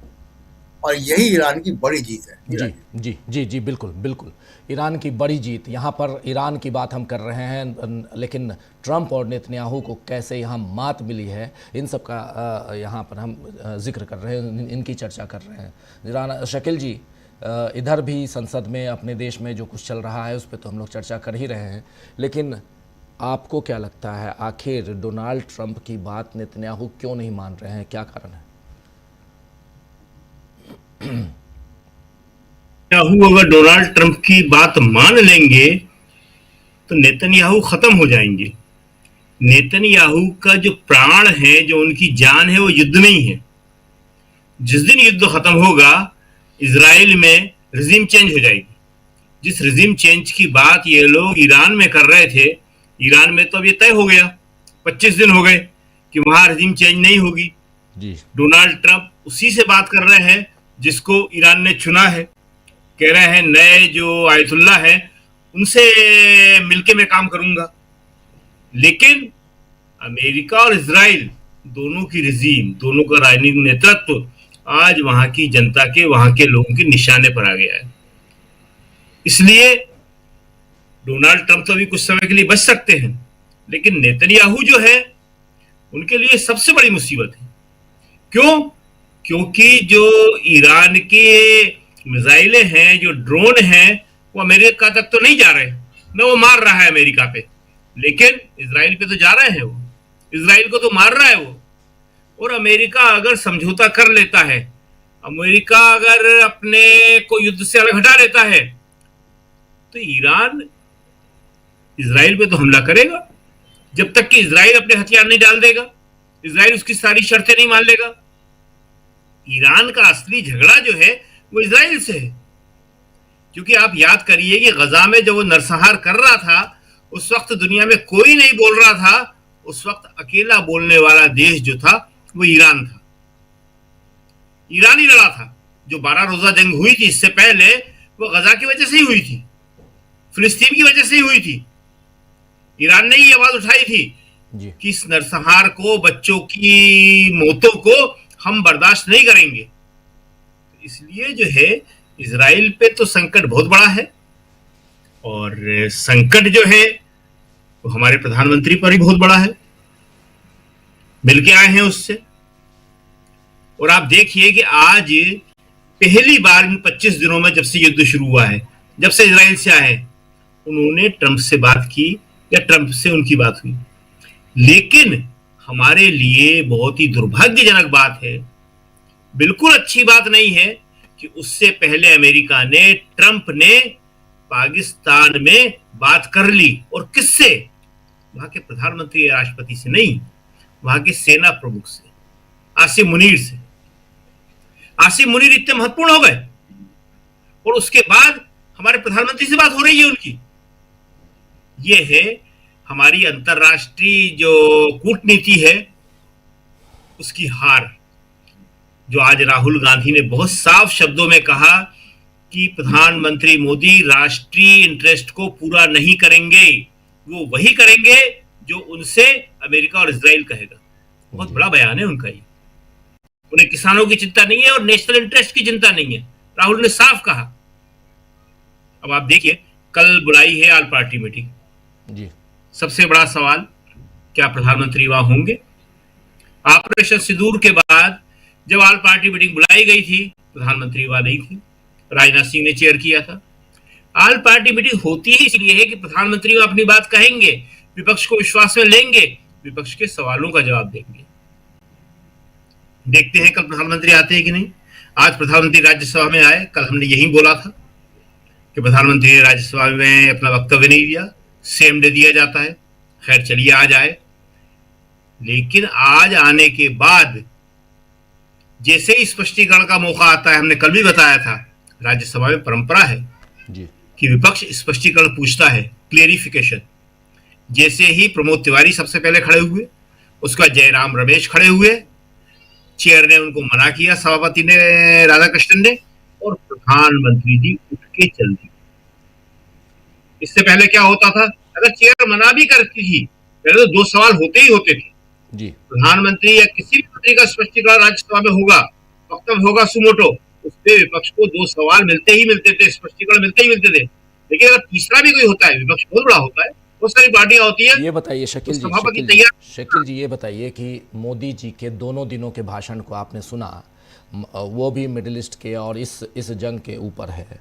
और यही ईरान की बड़ी जीत है। जी जी जी जी बिल्कुल बिल्कुल, ईरान की बड़ी जीत। यहाँ पर ईरान की बात हम कर रहे हैं, लेकिन ट्रम्प और नेतन्याहू को कैसे यहाँ मात मिली है, इन सब का यहाँ पर हम जिक्र कर रहे हैं, इनकी चर्चा कर रहे हैं। ईरान, शकील जी, इधर भी संसद में अपने देश में जो कुछ चल रहा है उस पर तो हम लोग चर्चा कर ही रहे हैं, लेकिन आपको क्या लगता है आखिर डोनाल्ड ट्रंप की बात नेतन्याहू क्यों नहीं मान रहे हैं, क्या कारण है? नेतन्याहू अगर डोनाल्ड ट्रंप की बात मान लेंगे तो नेतन्याहू खत्म हो जाएंगे। नेतन्याहू का जो प्राण है, जो उनकी जान है, वो युद्ध में ही है। जिस दिन युद्ध खत्म होगा इजराइल में रिजीम चेंज हो जाएगी। जिस रिजीम चेंज की बात ये लोग ईरान में कर रहे थे, ईरान में तो अब ये तय हो गया, 25 दिन हो गए कि वहां रिजीम चेंज नहीं होगी जी। डोनाल्ड ट्रंप उसी से बात कर रहे हैं जिसको ईरान ने चुना है। कह रहे हैं नए जो आयतुल्ला है उनसे मिलके मैं काम करूंगा। लेकिन अमेरिका और इजराइल दोनों की रिजीम, दोनों का राजनीतिक नेतृत्व आज वहां की जनता के, वहां के लोगों के निशाने पर आ गया है। इसलिए डोनाल्ड ट्रंप तो अभी कुछ समय के लिए बच सकते हैं, लेकिन नेतन्याहू जो है उनके लिए सबसे बड़ी मुसीबत है। क्यों? क्योंकि जो ईरान के मिसाइलें हैं, जो ड्रोन हैं, वो अमेरिका तक तो नहीं जा रहे, न वो मार रहा है अमेरिका पे, लेकिन इजराइल पे तो जा रहे हैं। वो इजराइल को तो मार रहा है वो। और अमेरिका अगर समझौता कर लेता है, अमेरिका अगर अपने को युद्ध से अलग हटा लेता है, तो ईरान इजराइल पे तो हमला करेगा। जब तक कि इजराइल अपने हथियार नहीं डाल देगा, इजराइल उसकी सारी शर्तें नहीं मान लेगा। ईरान का असली झगड़ा जो है वो इजराइल से है। क्योंकि आप याद करिए कि गजा में जब वो नरसंहार कर रहा था, उस वक्त दुनिया में कोई नहीं बोल रहा था। उस वक्त अकेला बोलने वाला देश जो था वो ईरान था। ईरान ही लड़ा था। जो 12 रोजा जंग हुई थी इससे पहले, वो गजा की वजह से ही हुई थी, फिलिस्तीन की वजह से ही हुई थी। ईरान ने ये आवाज उठाई थी कि इस नरसंहार को, बच्चों की मौतों को हम बर्दाश्त नहीं करेंगे। इसलिए जो है इजराइल पे तो संकट बहुत बड़ा है, और संकट जो है वो हमारे प्रधानमंत्री पर ही बहुत बड़ा है। मिलके आए हैं उससे। और आप देखिए कि आज पहली बार इन 25 दिनों में, जब से युद्ध शुरू हुआ है, जब से इजराइल से आए, उन्होंने ट्रंप से बात की या ट्रंप से उनकी बात हुई। लेकिन हमारे लिए बहुत ही दुर्भाग्यजनक बात है, बिल्कुल अच्छी बात नहीं है कि उससे पहले अमेरिका ने, ट्रंप ने पाकिस्तान में बात कर ली। और किससे? वहां के प्रधानमंत्री या राष्ट्रपति से नहीं, वहां के सेना प्रमुख से, आसिम मुनीर से। आसिम मुनीर इतने महत्वपूर्ण हो गए, और उसके बाद हमारे प्रधानमंत्री से बात हो रही है उनकी। ये है हमारी अंतर्राष्ट्रीय जो कूटनीति है उसकी हार। जो आज राहुल गांधी ने बहुत साफ शब्दों में कहा कि प्रधानमंत्री मोदी राष्ट्रीय इंटरेस्ट को पूरा नहीं करेंगे, वो वही करेंगे जो उनसे अमेरिका और इजराइल कहेगा। बहुत बड़ा बयान है उनका ये। उन्हें किसानों की चिंता नहीं है और नेशनल इंटरेस्ट की चिंता नहीं है, राहुल ने साफ कहा। अब आप देखिए, कल बुलाई है ऑल पार्टी मीटिंग जी। सबसे बड़ा सवाल, क्या प्रधानमंत्री वहां होंगे? ऑपरेशन सिंदूर के बाद जब ऑल पार्टी मीटिंग बुलाई गई थी, प्रधानमंत्री वहां नहीं थी, राजनाथ सिंह ने चेयर किया था। ऑल पार्टी मीटिंग होती ही इसलिए है कि प्रधानमंत्री वहां अपनी बात कहेंगे, विपक्ष को विश्वास में लेंगे, विपक्ष के सवालों का जवाब देंगे। देखते हैं कल प्रधानमंत्री आते हैं कि नहीं। आज प्रधानमंत्री राज्यसभा में आए, कल हमने यही बोला था कि प्रधानमंत्री ने राज्यसभा में अपना वक्तव्य नहीं दिया, सेम डे दिया जाता है। खैर चलिए आज आए, लेकिन आज आने के बाद जैसे ही स्पष्टीकरण का मौका आता है, हमने कल भी बताया था, राज्यसभा में परंपरा है जी कि विपक्ष स्पष्टीकरण पूछता है, क्लेरिफिकेशन। जैसे ही प्रमोद तिवारी सबसे पहले खड़े हुए, उसका जयराम रमेश खड़े हुए, चेयर ने उनको मना किया, सभापति ने, राधाकृष्णन ने, और प्रधानमंत्री जी उठ के चल दिए। इससे पहले क्या होता था, अगर चेयर मना भी करती थी, पहले तो 2 सवाल होते ही होते थे जी। प्रधानमंत्री या किसी भी मंत्री का स्पष्टीकरण राज्यसभा में होगा, वक्तव्य होगा सुमोटो, उसपे विपक्ष को 2 सवाल मिलते ही मिलते थे, स्पष्टीकरण मिलते ही मिलते थे। लेकिन अगर तीसरा भी कोई होता है, विपक्ष बहुत बड़ा होता है, बहुत सारी पार्टियां होती है। ये बताइए शकील जी, ये बताइए कि मोदी जी के दोनों दिनों के भाषण को आपने सुना, वो भी मिडिल ईस्ट के और इस जंग के ऊपर है,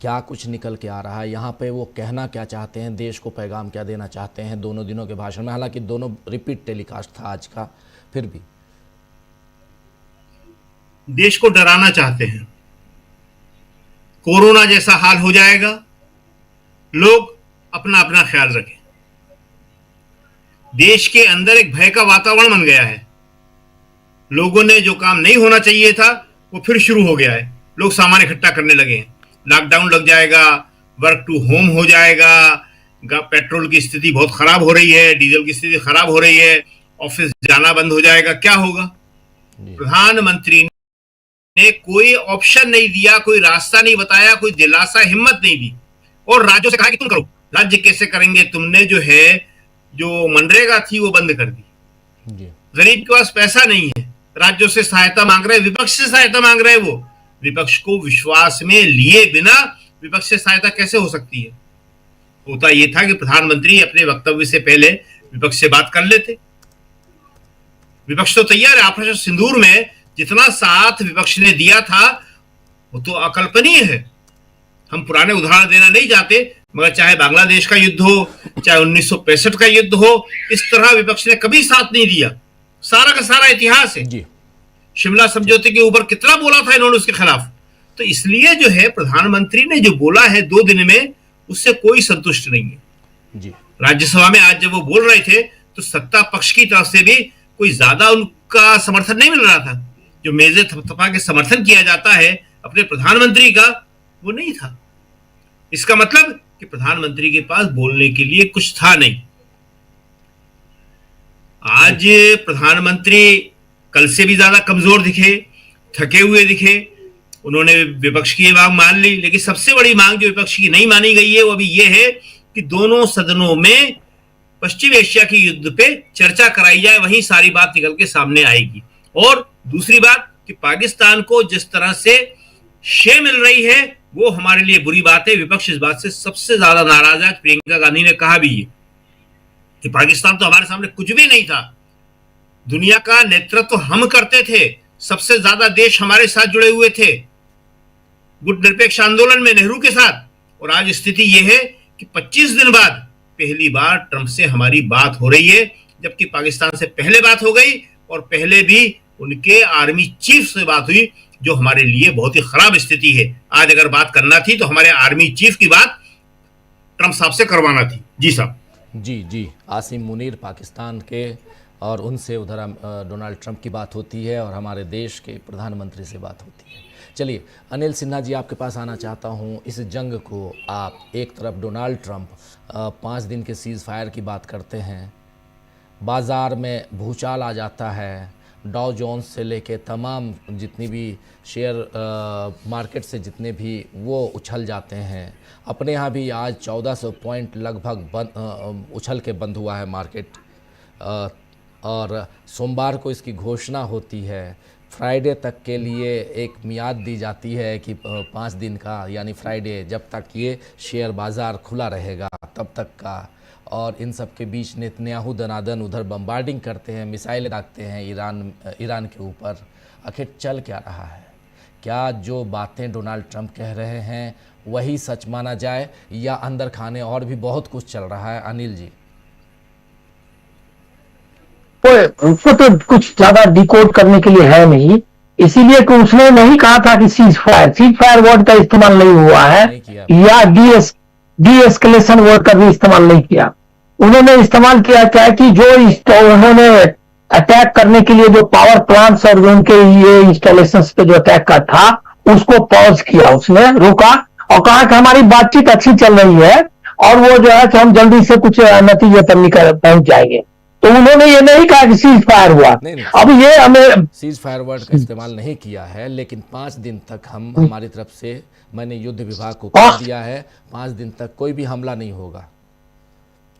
क्या कुछ निकल के आ रहा है यहाँ पे? वो कहना क्या चाहते हैं, देश को पैगाम क्या देना चाहते हैं दोनों दिनों के भाषण में? हालांकि दोनों रिपीट टेलीकास्ट था आज का, फिर भी देश को डराना चाहते हैं। कोरोना जैसा हाल हो जाएगा, लोग अपना अपना ख्याल रखें। देश के अंदर एक भय का वातावरण बन गया है। लोगों ने जो काम नहीं होना चाहिए था वो फिर शुरू हो गया है। लोग सामान इकट्ठा करने लगे हैं, लॉकडाउन लग जाएगा, वर्क टू होम हो जाएगा, पेट्रोल की स्थिति बहुत खराब हो रही है, डीजल की स्थिति खराब हो रही है, ऑफिस जाना बंद हो जाएगा, क्या होगा? प्रधानमंत्री ने कोई ऑप्शन नहीं दिया, कोई रास्ता नहीं बताया, कोई दिलासा, हिम्मत नहीं दी, और राज्यों से कहा कि तुम करो। राज्य कैसे करेंगे? तुमने जो है, जो मनरेगा थी वो बंद कर दी। गरीब के पास पैसा नहीं है, राज्यों से सहायता मांग रहे, विपक्ष से सहायता मांग रहे। वो विपक्ष को विश्वास में लिए बिना विपक्ष से सहायता कैसे हो सकती है? होता ये था कि प्रधानमंत्री अपने वक्तव्य से पहले विपक्ष से बात कर लेते। विपक्ष तो तैयार है। ऑपरेशन सिंदूर में जितना साथ विपक्ष ने दिया था वो तो अकल्पनीय है। हम पुराने उदाहरण देना नहीं चाहते, मगर चाहे बांग्लादेश का युद्ध हो, चाहे 1965 का युद्ध हो, इस तरह विपक्ष ने कभी साथ नहीं दिया। सारा का सारा इतिहास है जी। शिमला समझौते के ऊपर कितना बोला था इन्होंने उसके खिलाफ। तो इसलिए जो है प्रधानमंत्री ने जो बोला है 2 दिन में, उससे कोई संतुष्ट नहीं है जी। राज्यसभा में आज जब वो बोल रहे थे तो सत्ता पक्ष की तरफ से भी कोई ज्यादा उनका समर्थन नहीं मिल रहा था। जो मेजे थपथपा के समर्थन किया जाता है अपने प्रधानमंत्री का, वो नहीं था। इसका मतलब कि प्रधानमंत्री के पास बोलने के लिए कुछ था नहीं। आज प्रधानमंत्री कल से भी ज्यादा कमजोर दिखे, थके हुए दिखे। उन्होंने विपक्ष की मांग मान ली, लेकिन सबसे बड़ी मांग जो विपक्ष की नहीं मानी गई है वो अभी ये है कि दोनों सदनों में पश्चिम एशिया के युद्ध पे चर्चा कराई जाए, वहीं सारी बात निकल के सामने आएगी। और दूसरी बात कि पाकिस्तान को जिस तरह से शे मिल रही है वो हमारे लिए बुरी बात है। विपक्ष इस बात से सबसे ज्यादा नाराज है। प्रियंका गांधी ने कहा भी है कि पाकिस्तान तो हमारे सामने कुछ भी नहीं था, दुनिया का नेतृत्व हम करते थे, सबसे ज्यादा देश हमारे साथ जुड़े हुए थे गुट निरपेक्ष आंदोलन में नेहरू के साथ। और आज स्थिति यह है कि 25 दिन बाद पहली बार ट्रंप से हमारी बात हो रही है, जबकि पाकिस्तान से पहले बात हो गई और पहले भी उनके आर्मी चीफ से बात हुई, जो हमारे लिए बहुत ही खराब स्थिति है। आज अगर बात करना थी तो हमारे आर्मी चीफ की बात ट्रंप साहब से करवाना थी। जी साहब। जी आसिम मुनीर पाकिस्तान के, और उनसे उधर डोनाल्ड ट्रंप की बात होती है और हमारे देश के प्रधानमंत्री से बात होती है। चलिए अनिल सिन्हा जी, आपके पास आना चाहता हूं। इस जंग को आप, एक तरफ डोनाल्ड ट्रंप 5 दिन के सीज़ फायर की बात करते हैं, बाज़ार में भूचाल आ जाता है, डाउ जोन्स से लेके तमाम जितनी भी शेयर मार्केट से जितने भी वो उछल जाते हैं। अपने यहाँ भी आज 1400 पॉइंट लगभग उछल के बंद हुआ है मार्केट, और सोमवार को इसकी घोषणा होती है। फ्राइडे तक के लिए एक मियाद दी जाती है कि 5 दिन का, यानी फ्राइडे जब तक ये शेयर बाज़ार खुला रहेगा तब तक का। और इन सब के बीच नेतन्याहू दनादन उधर बम्बार्डिंग करते हैं, मिसाइलें दागते हैं ईरान के ऊपर। आखिर चल क्या रहा है? क्या जो बातें डोनाल्ड ट्रंप कह रहे हैं वही सच माना जाए, या अंदर खाने और भी बहुत कुछ चल रहा है? अनिल जी। उसको तो कुछ ज्यादा डिकोड करने के लिए है नहीं, इसीलिए कि उसने नहीं कहा था कि सीज फायर वर्ड का इस्तेमाल नहीं हुआ है, या डी एस्केलेशन वर्ड का भी इस्तेमाल नहीं किया। उन्होंने इस्तेमाल किया क्या कि जो उन्होंने अटैक करने के लिए जो पावर प्लांट्स और उनके ये इंस्टॉलेशन पे जो अटैक का था उसको पॉज किया, उसने रोका और कहा कि हमारी बातचीत अच्छी चल रही है और वो जो है कि हम जल्दी से कुछ नतीजे पर निकल पहुंच जाएंगे। तो उन्होंने ये नहीं कहा कि सीज फायर हुआ। अब ये हमें सीज फायर वर्ड का इस्तेमाल नहीं किया है, लेकिन 5 दिन तक हमारी तरफ से, मैंने युद्ध विभाग को कह दिया है 5 दिन तक कोई भी हमला नहीं होगा।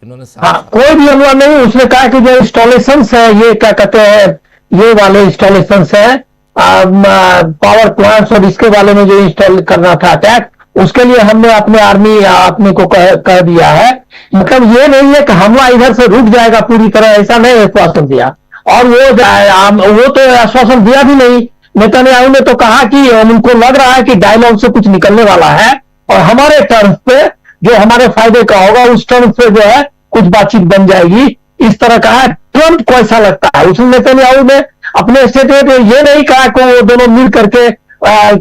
इन्होंने कोई भी हमला नहीं। उसने कहा कि जो इंस्टॉलेशन है, ये क्या कहते हैं, ये वाले इंस्टॉलेशन है पावर प्लांट्स और इसके बारे में जो इंस्टॉल करना था अटैक, उसके लिए हमने अपने आर्मी अपने को कह दिया है। मतलब ये नहीं है कि हमला इधर से रुक जाएगा पूरी तरह, ऐसा नहीं आश्वासन दिया। और वो तो आश्वासन दिया भी नहीं। नेतन्याहू ने तो कहा कि उनको लग रहा है कि डायलॉग से कुछ निकलने वाला है और हमारे टर्म्स पे, जो हमारे फायदे का होगा उस टर्म्स पे जो है कुछ बातचीत बन जाएगी, इस तरह का है। ट्रंप को ऐसा लगता है। उसने नेतन्याहू ने अपने स्टेटमेंट में ये नहीं कहा कि वो दोनों मिल करके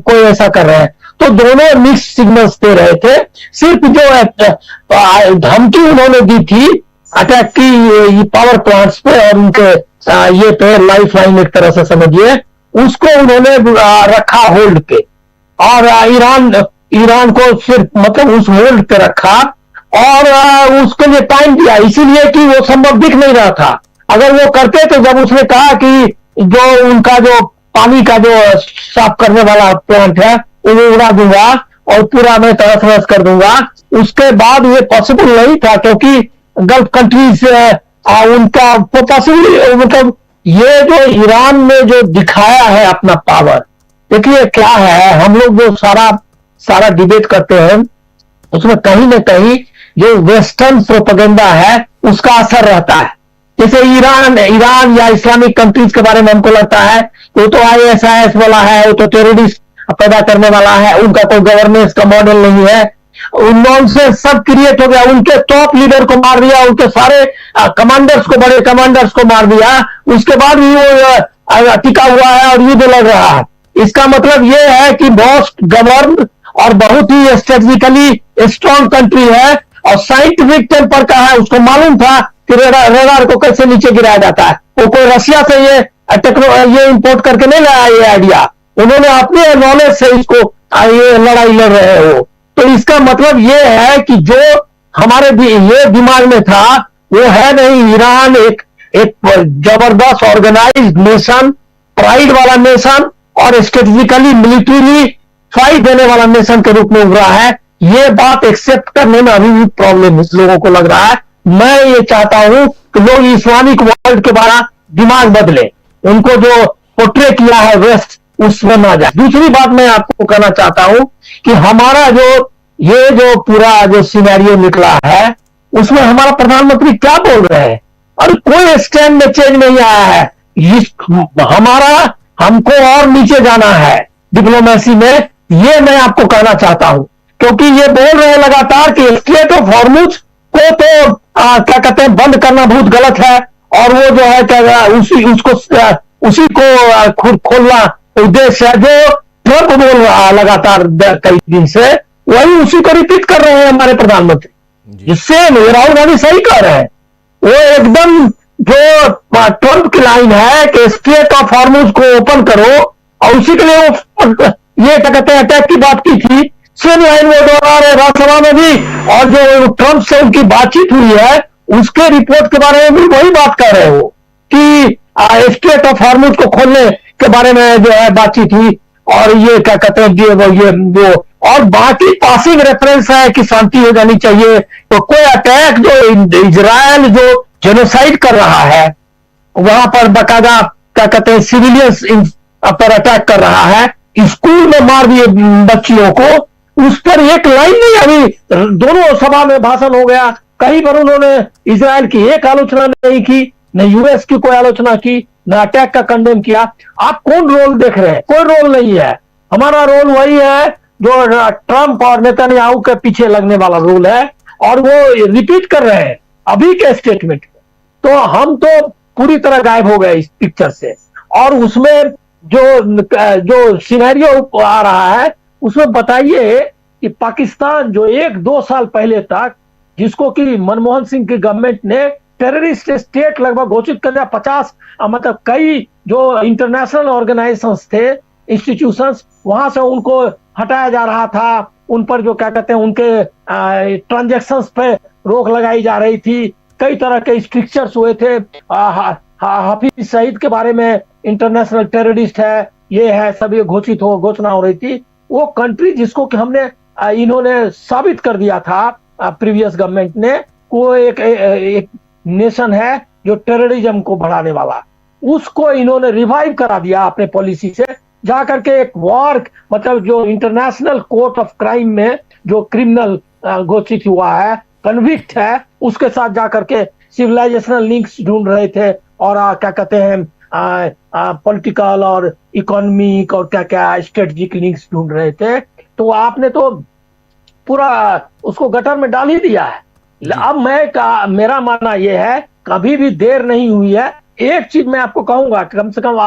कोई ऐसा कर रहे हैं। तो दोनों मिक्स सिग्नल्स दे रहे थे। सिर्फ जो धमकी उन्होंने दी थी अटैक की पावर प्लांट्स पे और उनके ये पे लाइफ लाइन एक तरह से समझिए, उसको उन्होंने रखा होल्ड पे। और ईरान को सिर्फ मतलब उस होल्ड पे रखा और उसके लिए टाइम दिया, इसीलिए कि वो संभव दिख नहीं रहा था। अगर वो करते तो जब उसने कहा कि जो उनका जो पानी का जो साफ करने वाला प्लांट है वो उड़ा दूंगा और पूरा मैं तहस कर दूंगा, उसके बाद ये पॉसिबल नहीं था, क्योंकि गल्फ कंट्रीज उनका पॉसिबल, मतलब ये जो ईरान ने जो दिखाया है अपना पावर, देखिए क्या है। हम लोग जो सारा डिबेट करते हैं उसमें कहीं न कहीं जो वेस्टर्न प्रोपेगेंडा है उसका असर रहता है। जैसे ईरान या इस्लामिक कंट्रीज के बारे में हमको लगता है वो तो ISIS वाला है, वो तो टेररिस्ट पैदा करने वाला है, उनका कोई गवर्नेंस का मॉडल नहीं है, नॉनसेंस सब क्रिएट हो गया, उनके टॉप लीडर को मार दिया, उनके सारे कमांडर्स को, बड़े कमांडर्स को मार दिया, उसके बाद भी वो टिका हुआ है और युद्ध लड़ रहा है। इसका मतलब ये है कि मोस्ट गवर्न और बहुत ही स्ट्रेटेजिकली स्ट्रॉन्ग कंट्री है और साइंटिफिक टेम्पर का है। उसको मालूम था कि रेडार को कैसे नीचे गिराया जाता है। वो कोई रशिया से ये इंपोर्ट करके नहीं लाया ये आइडिया, उन्होंने अपने नॉलेज से इसको ये लड़ाई लड़ रहे हो। तो इसका मतलब ये है कि जो हमारे ये दिमाग में था वो है नहीं। ईरान एक जबरदस्त ऑर्गेनाइज्ड नेशन, प्राइड वाला नेशन और स्ट्रेटेजिकली मिलिट्रीली फाइट देने वाला नेशन के रूप में उभरा है। ये बात एक्सेप्ट करने में अभी भी प्रॉब्लम लोगों को लग रहा है। मैं ये चाहता हूं कि लोग इस्लामिक वर्ल्ड के बारे दिमाग बदले, उनको जो पोर्ट्रे किया है वेस्ट उसमें ना जाए। दूसरी बात मैं आपको कहना चाहता हूं कि हमारा जो पूरा जो सिनेरियो निकला है उसमें हमारा प्रधानमंत्री क्या बोल रहे हैं और कोई स्टैंड में चेंज नहीं आया है। हमको और नीचे जाना है डिप्लोमेसी में, ये मैं आपको कहना चाहता हूं, क्योंकि ये बोल रहे हैं लगातार कि स्ट्रेट ऑफ हॉर्मुज को तो क्या कहते हैं बंद करना बहुत गलत है और वो जो है क्या उसी को खोलना उद्देश्य है। जो ट्रंप बोल रहा है लगातार कई दिन से, वही उसी को रिपीट कर रहे हैं हमारे प्रधानमंत्री, जिससे राहुल गांधी सही कह रहे हैं। वो एकदम जो ट्रंप की लाइन है कि स्ट्रेट ऑफ हॉर्मुज को ओपन करो, और उसी के लिए वो ये क्या कहते हैं अटैक की बात की थी, सेम लाइन वो दोहरा रहे राज्यसभा में भी, और जो ट्रंप से उनकी बातचीत हुई है उसके रिपोर्ट के बारे में भी वही बात कर रहे हो कि स्ट्रेट ऑफ हॉर्मुज को खोलने के बारे में जो है बातचीत हुई। और ये क्या कहते हैं वो और बाकी पासिंग रेफरेंस है कि शांति हो जानी चाहिए। तो कोई अटैक जो इजराइल जो जेनोसाइड कर रहा है वहां पर बाकायदा क्या कहते हैं सिविलियंस पर अटैक कर रहा है, स्कूल में मार दिए बच्चियों को, उस पर एक लाइन नहीं। अभी दोनों सभा में भाषण हो गया, कहीं पर उन्होंने इजराइल की एक आलोचना नहीं की, न यूएस की कोई आलोचना की, न अटैक का कंडेम किया। आप कौन रोल देख रहे हैं? कोई रोल नहीं है। हमारा रोल वही है जो ट्रंप और नेतन्याहू के पीछे लगने वाला रोल है, और वो रिपीट कर रहे हैं अभी के स्टेटमेंट। तो हम तो पूरी तरह गायब हो गए इस पिक्चर से, और उसमें जो सिनेरियो आ रहा है उसमें बताइए कि पाकिस्तान जो 1-2 साल पहले तक, जिसको कि मनमोहन सिंह की गवर्नमेंट ने टेररिस्ट स्टेट लगभग घोषित कर दिया, 50 मतलब कई जो इंटरनेशनल ऑर्गेनाइजेशंस थे, इंस्टीट्यूशंस, वहां से उनको हटाया जा रहा था, उन पर जो क्या कहते हैं उनके ट्रांजैक्शंस पे रोक लगाई जा रही थी, कई तरह के स्ट्रिक्चर्स हुए थे। हाफिज सईद के बारे में इंटरनेशनल टेररिस्ट है, ये है, सब ये घोषणा हो रही थी। वो कंट्री जिसको कि इन्होंने साबित कर दिया था प्रीवियस गवर्नमेंट ने, वो एक नेशन है जो टेररिज्म को बढ़ाने वाला, उसको इन्होंने रिवाइव करा दिया अपने पॉलिसी से, जाकर के एक वॉर मतलब जो इंटरनेशनल कोर्ट ऑफ क्राइम में जो क्रिमिनल घोषित हुआ है, कन्विक्ट है, उसके साथ जाकर के सिविलाइजेशनल लिंक्स ढूंढ रहे थे, और क्या कहते हैं पॉलिटिकल और इकोनॉमिक और क्या क्या स्ट्रेटेजिक लिंक्स ढूंढ रहे थे। तो आपने तो पूरा उसको गटर में डाल ही दिया है। अब मेरा मानना यह है कभी भी देर नहीं हुई है। एक चीज मैं आपको कहूंगा, कम से कम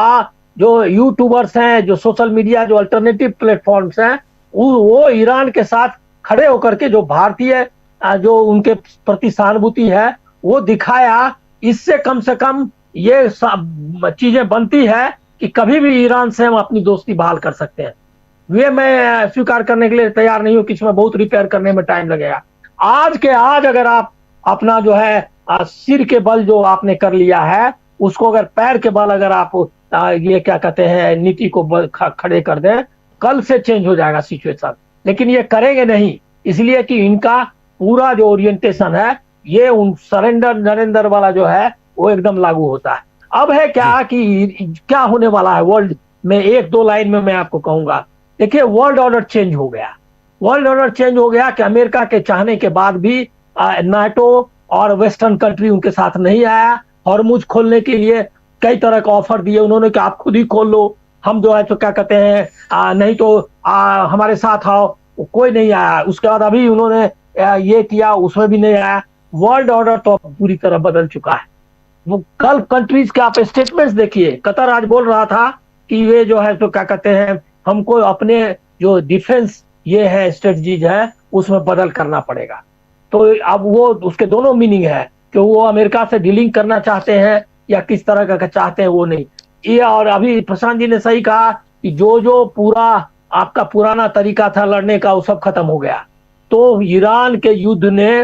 जो यूट्यूबर्स हैं, जो सोशल मीडिया, जो अल्टरनेटिव प्लेटफॉर्म्स हैं, वो ईरान के साथ खड़े होकर के जो भारतीय जो उनके प्रति सहानुभूति है वो दिखाया, इससे कम से कम ये चीजें बनती है कि कभी भी ईरान से हम अपनी दोस्ती बहाल कर सकते हैं। वे मैं स्वीकार करने के लिए तैयार नहीं हूं कि इसमें बहुत रिपेयर करने में टाइम लगेगा। आज के आज अगर आप अपना जो है सिर के बल जो आपने कर लिया है, उसको अगर पैर के बल अगर आप ये क्या कहते हैं नीति को खड़े कर दें, कल से चेंज हो जाएगा सिचुएशन। लेकिन ये करेंगे नहीं, इसलिए कि इनका पूरा जो ओरिएंटेशन है ये उन सरेंडर नरेंद्र वाला जो है वो एकदम लागू होता है। अब है क्या कि क्या होने वाला है वर्ल्ड में, 1-2 लाइन में मैं आपको कहूंगा। देखिए वर्ल्ड ऑर्डर चेंज हो गया। वर्ल्ड ऑर्डर चेंज हो गया कि अमेरिका के चाहने के बाद भी नाटो और वेस्टर्न कंट्री उनके साथ नहीं आया। हॉर्मुज खोलने के लिए कई तरह का ऑफर दिए उन्होंने कि आप खुद ही खोल लो, हम जो है तो क्या कहते हैं नहीं तो हमारे साथ आओ, कोई नहीं आया। उसके बाद अभी उन्होंने ये किया, उसमें भी नहीं आया। वर्ल्ड ऑर्डर तो पूरी तरह बदल चुका है। वो गल्फ कंट्रीज के आप स्टेटमेंट्स देखिए, कतर आज बोल रहा था कि ये जो है तो क्या कहते हैं हमको अपने जो डिफेंस ये है स्ट्रेटजीज है उसमें बदल करना पड़ेगा। तो अब वो उसके दोनों मीनिंग है कि वो अमेरिका से डीलिंग करना चाहते हैं या किस तरह का चाहते हैं वो नहीं। ये और अभी प्रशांत जी ने सही कहा कि जो पूरा आपका पुराना तरीका था लड़ने का वो सब खत्म हो गया। तो ईरान के युद्ध ने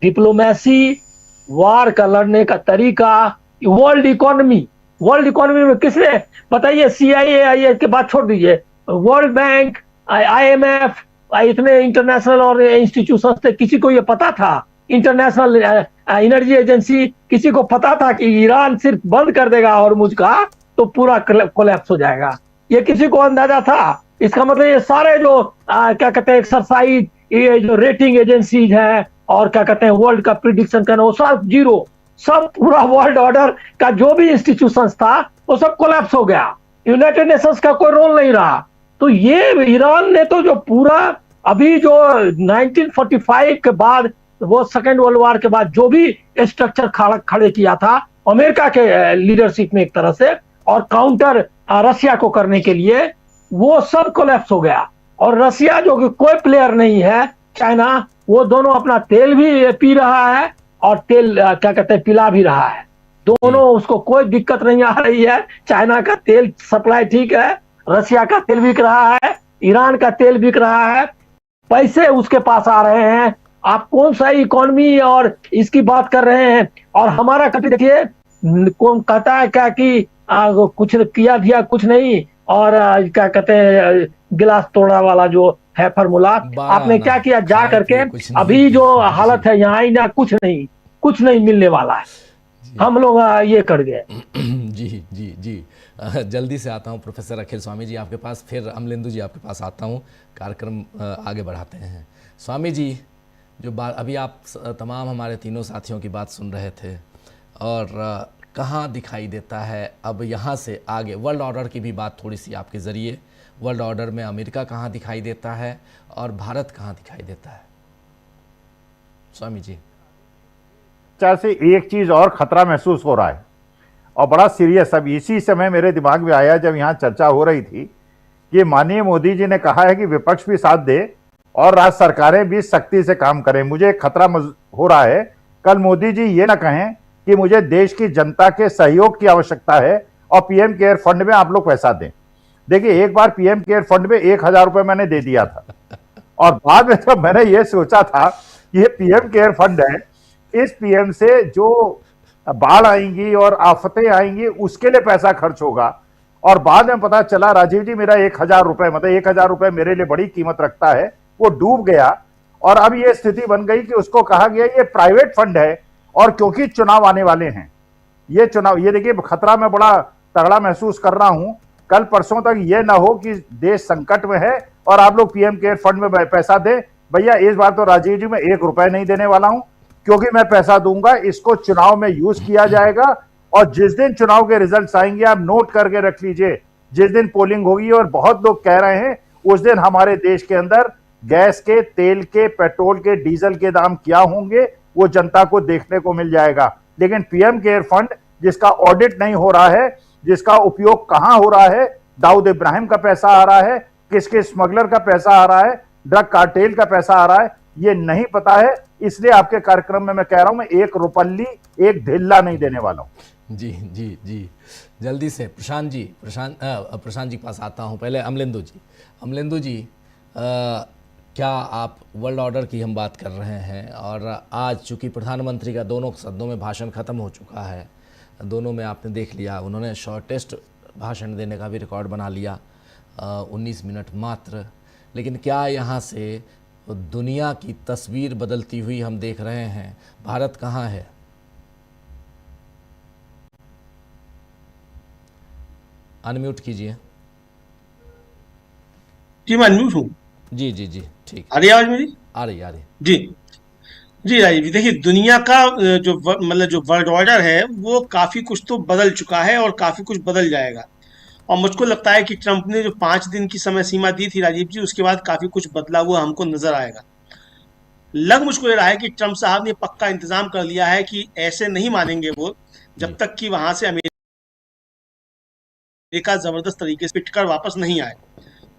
डिप्लोमेसी, वार का लड़ने का तरीका, वर्ल्ड इकोनॉमी में किसने बताइए, CIA के बात छोड़ दीजिए, वर्ल्ड बैंक, IMF, इतने इंटरनेशनल और इंस्टीट्यूशन थे, किसी को ये पता था? इंटरनेशनल एनर्जी एजेंसी, किसी को पता था कि ईरान सिर्फ बंद कर देगा हॉर्मुज का तो पूरा कोलैप्स हो जाएगा? ये किसी को अंदाजा था? इसका मतलब ये सारे जो क्या कहते हैं एक्सरसाइज, ये जो रेटिंग एजेंसीज हैं और क्या कहते हैं वर्ल्ड का प्रिडिक्शन करना, वो सब जीरो, सब पूरा वर्ल्ड ऑर्डर का जो भी इंस्टीट्यूशंस था वो सब कोलैप्स हो गया। यूनाइटेड नेशंस का कोई रोल नहीं रहा। तो ये ईरान ने तो जो पूरा अभी जो 1945 के बाद, वो सेकेंड वर्ल्ड वॉर के बाद जो भी स्ट्रक्चर खड़े किया था अमेरिका के लीडरशिप में एक तरह से, और काउंटर रशिया को करने के लिए, वो सब कोलैप्स हो गया। और रशिया जो कि कोई प्लेयर नहीं है, चाइना, वो दोनों अपना तेल भी पी रहा है और तेल क्या कहते हैं पिला भी रहा है। दोनों, उसको कोई दिक्कत नहीं आ रही है। चाइना का तेल सप्लाई ठीक है, रशिया का तेल बिक रहा है, ईरान का तेल बिक रहा है, पैसे उसके पास आ रहे हैं। आप कौन सा इकोनॉमी और इसकी बात कर रहे हैं? और हमारा कंट्री देखिए, कौन कहता है क्या कि कुछ किया दिया कुछ नहीं, और क्या कहते हैं गिलास तोड़ा वाला जो है फॉर्मूला, आपने क्या किया जा करके? अभी जो हालत है यहाँ ही ना, कुछ नहीं मिलने वाला है, हम लोग ये कर गए। जी जी जी, जल्दी से आता हूँ प्रोफेसर अखिल स्वामी जी आपके पास, फिर अमलेंदु जी आपके पास आता हूँ, कार्यक्रम आगे बढ़ाते हैं। स्वामी जी, जो बात अभी आप तमाम हमारे तीनों साथियों की बात सुन रहे थे, और कहाँ दिखाई देता है अब यहाँ से आगे वर्ल्ड ऑर्डर की भी बात थोड़ी सी आपके ज़रिए, वर्ल्ड ऑर्डर में अमेरिका कहाँ दिखाई देता है और भारत कहाँ दिखाई देता है? स्वामी जी। से एक चीज और खतरा महसूस हो रहा है और बड़ा सीरियस। अब इसी समय मेरे दिमाग में आया जब यहाँ चर्चा हो रही थी कि माननीय मोदी जी ने कहा है कि विपक्ष भी साथ दे और राज्य सरकारें भी सख्ती से काम करें। मुझे एक खतरा हो रहा है कल मोदी जी ये ना कहें कि मुझे देश की जनता के सहयोग की आवश्यकता है और पीएम केयर फंड में आप लोग पैसा दें। देखिए, एक बार पीएम केयर फंड में 1000 रुपए मैंने दे दिया था और बाद में जब मैंने ये सोचा था कि ये पीएम केयर फंड है, इस पीएम से जो बाढ़ आएंगी और आफतें आएंगी उसके लिए पैसा खर्च होगा, और बाद में पता चला राजीव जी मेरा 1000 रुपए, मतलब 1000 रुपए मेरे लिए बड़ी कीमत रखता है, वो डूब गया। और अब ये स्थिति बन गई कि उसको कहा गया ये प्राइवेट फंड है, और क्योंकि चुनाव आने वाले हैं, ये चुनाव, ये देखिए खतरा मैं बड़ा तगड़ा महसूस कर रहा हूं। कल परसों तक ये ना हो कि देश संकट में है और आप लोग पीएम केयर फंड में पैसा दें। भैया इस बार तो राजीव जी मैं 1 रुपए नहीं देने वाला हूं, क्योंकि मैं पैसा दूंगा, इसको चुनाव में यूज किया जाएगा। और जिस दिन चुनाव के रिजल्ट्स आएंगे, आप नोट करके रख लीजिए, जिस दिन पोलिंग होगी, और बहुत लोग कह रहे हैं उस दिन हमारे देश के अंदर गैस के, तेल के, पेट्रोल के, डीजल के दाम क्या होंगे वो जनता को देखने को मिल जाएगा। लेकिन पीएम केयर फंड जिसका ऑडिट नहीं हो रहा है, जिसका उपयोग कहां हो रहा है, दाऊद इब्राहिम का पैसा आ रहा है, किस किस स्मगलर का पैसा आ रहा है, ड्रग कार्टेल का पैसा आ रहा है, ये नहीं पता है। इसलिए आपके कार्यक्रम में मैं कह रहा हूं, मैं 1 रुपल्ली, 1 ढिल्ला नहीं देने वाला हूं। जी जी जी, जल्दी से प्रशांत जी के पास आता हूं। पहले अमलेंदु जी, क्या आप वर्ल्ड ऑर्डर की हम बात कर रहे हैं, और आज चूंकि प्रधानमंत्री का दोनों सदनों में भाषण खत्म हो चुका है, दोनों में आपने देख लिया, उन्होंने शॉर्टेस्ट भाषण देने का भी रिकॉर्ड बना लिया, 19 मिनट मात्र। लेकिन क्या यहाँ से दुनिया की तस्वीर बदलती हुई हम देख रहे हैं? भारत कहाँ है? अनम्यूट कीजिए। जी मैं अनम्यूट हूँ। जी जी जी, ठीक। आ रही आवाज मेरी? आ रही जी। जी राजीव जी, देखिए दुनिया का मतलब जो वर्ल्ड ऑर्डर है वो काफी कुछ तो बदल चुका है और काफी कुछ बदल जाएगा। और मुझको लगता है कि ट्रंप ने जो 5 दिन की समय सीमा दी थी राजीव जी, उसके बाद काफी कुछ बदला हुआ हमको नजर आएगा। लग मुझको ये रहा है कि ट्रंप साहब ने पक्का इंतजाम कर लिया है कि ऐसे नहीं मानेंगे वो जी। जब तक कि वहां से अमेरिका जबरदस्त तरीके से पिटकर वापस नहीं आए।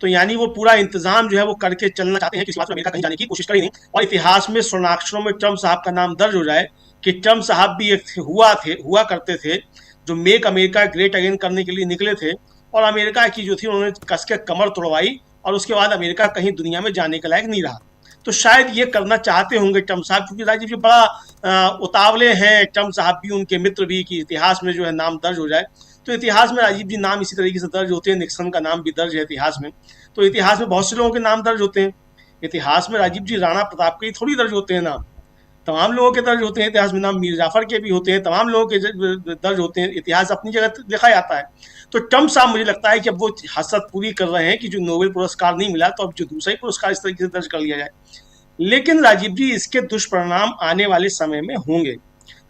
तो यानी वो पूरा इंतजाम जो है वो करके चलना चाहते हैं, किसी बात में अमेरिका कहीं जाने की कोशिश करी नहीं, और इतिहास में स्वर्णाक्षरों में ट्रंप साहब का नाम दर्ज हो जाए कि ट्रंप साहब भी एक हुआ करते थे जो मेक अमेरिका ग्रेट अगेन करने के लिए निकले थे, और अमेरिका की जो थी उन्होंने कस के कमर तोड़वाई, और उसके बाद अमेरिका कहीं दुनिया में जाने के लायक नहीं रहा। तो शायद ये करना चाहते होंगे ट्रंप साहब, क्योंकि राजीव जी बड़ा उतावले हैं ट्रंप साहब भी, उनके मित्र भी, कि इतिहास में जो है नाम दर्ज हो जाए। तो इतिहास में राजीव जी नाम इसी तरीके से दर्ज होते हैं, निक्सन का नाम भी दर्ज है इतिहास में। तो इतिहास में बहुत से लोगों के नाम दर्ज होते हैं। इतिहास में राजीव जी राणा प्रताप के ही थोड़ी दर्ज होते हैं नाम, तमाम लोगों के दर्ज होते हैं इतिहास में नाम, मीर जाफर के भी होते हैं, तमाम लोगों के दर्ज होते हैं, इतिहास अपनी जगह लिखा जाता है। तो ट्रंप साहब मुझे लगता है कि अब वो हसरत पूरी कर रहे हैं कि जो नोबेल पुरस्कार नहीं मिला तो अब जो दूसरा ही पुरस्कार इस तरीके से दर्ज कर लिया जाए। लेकिन राजीव जी इसके दुष्परिणाम आने वाले समय में होंगे,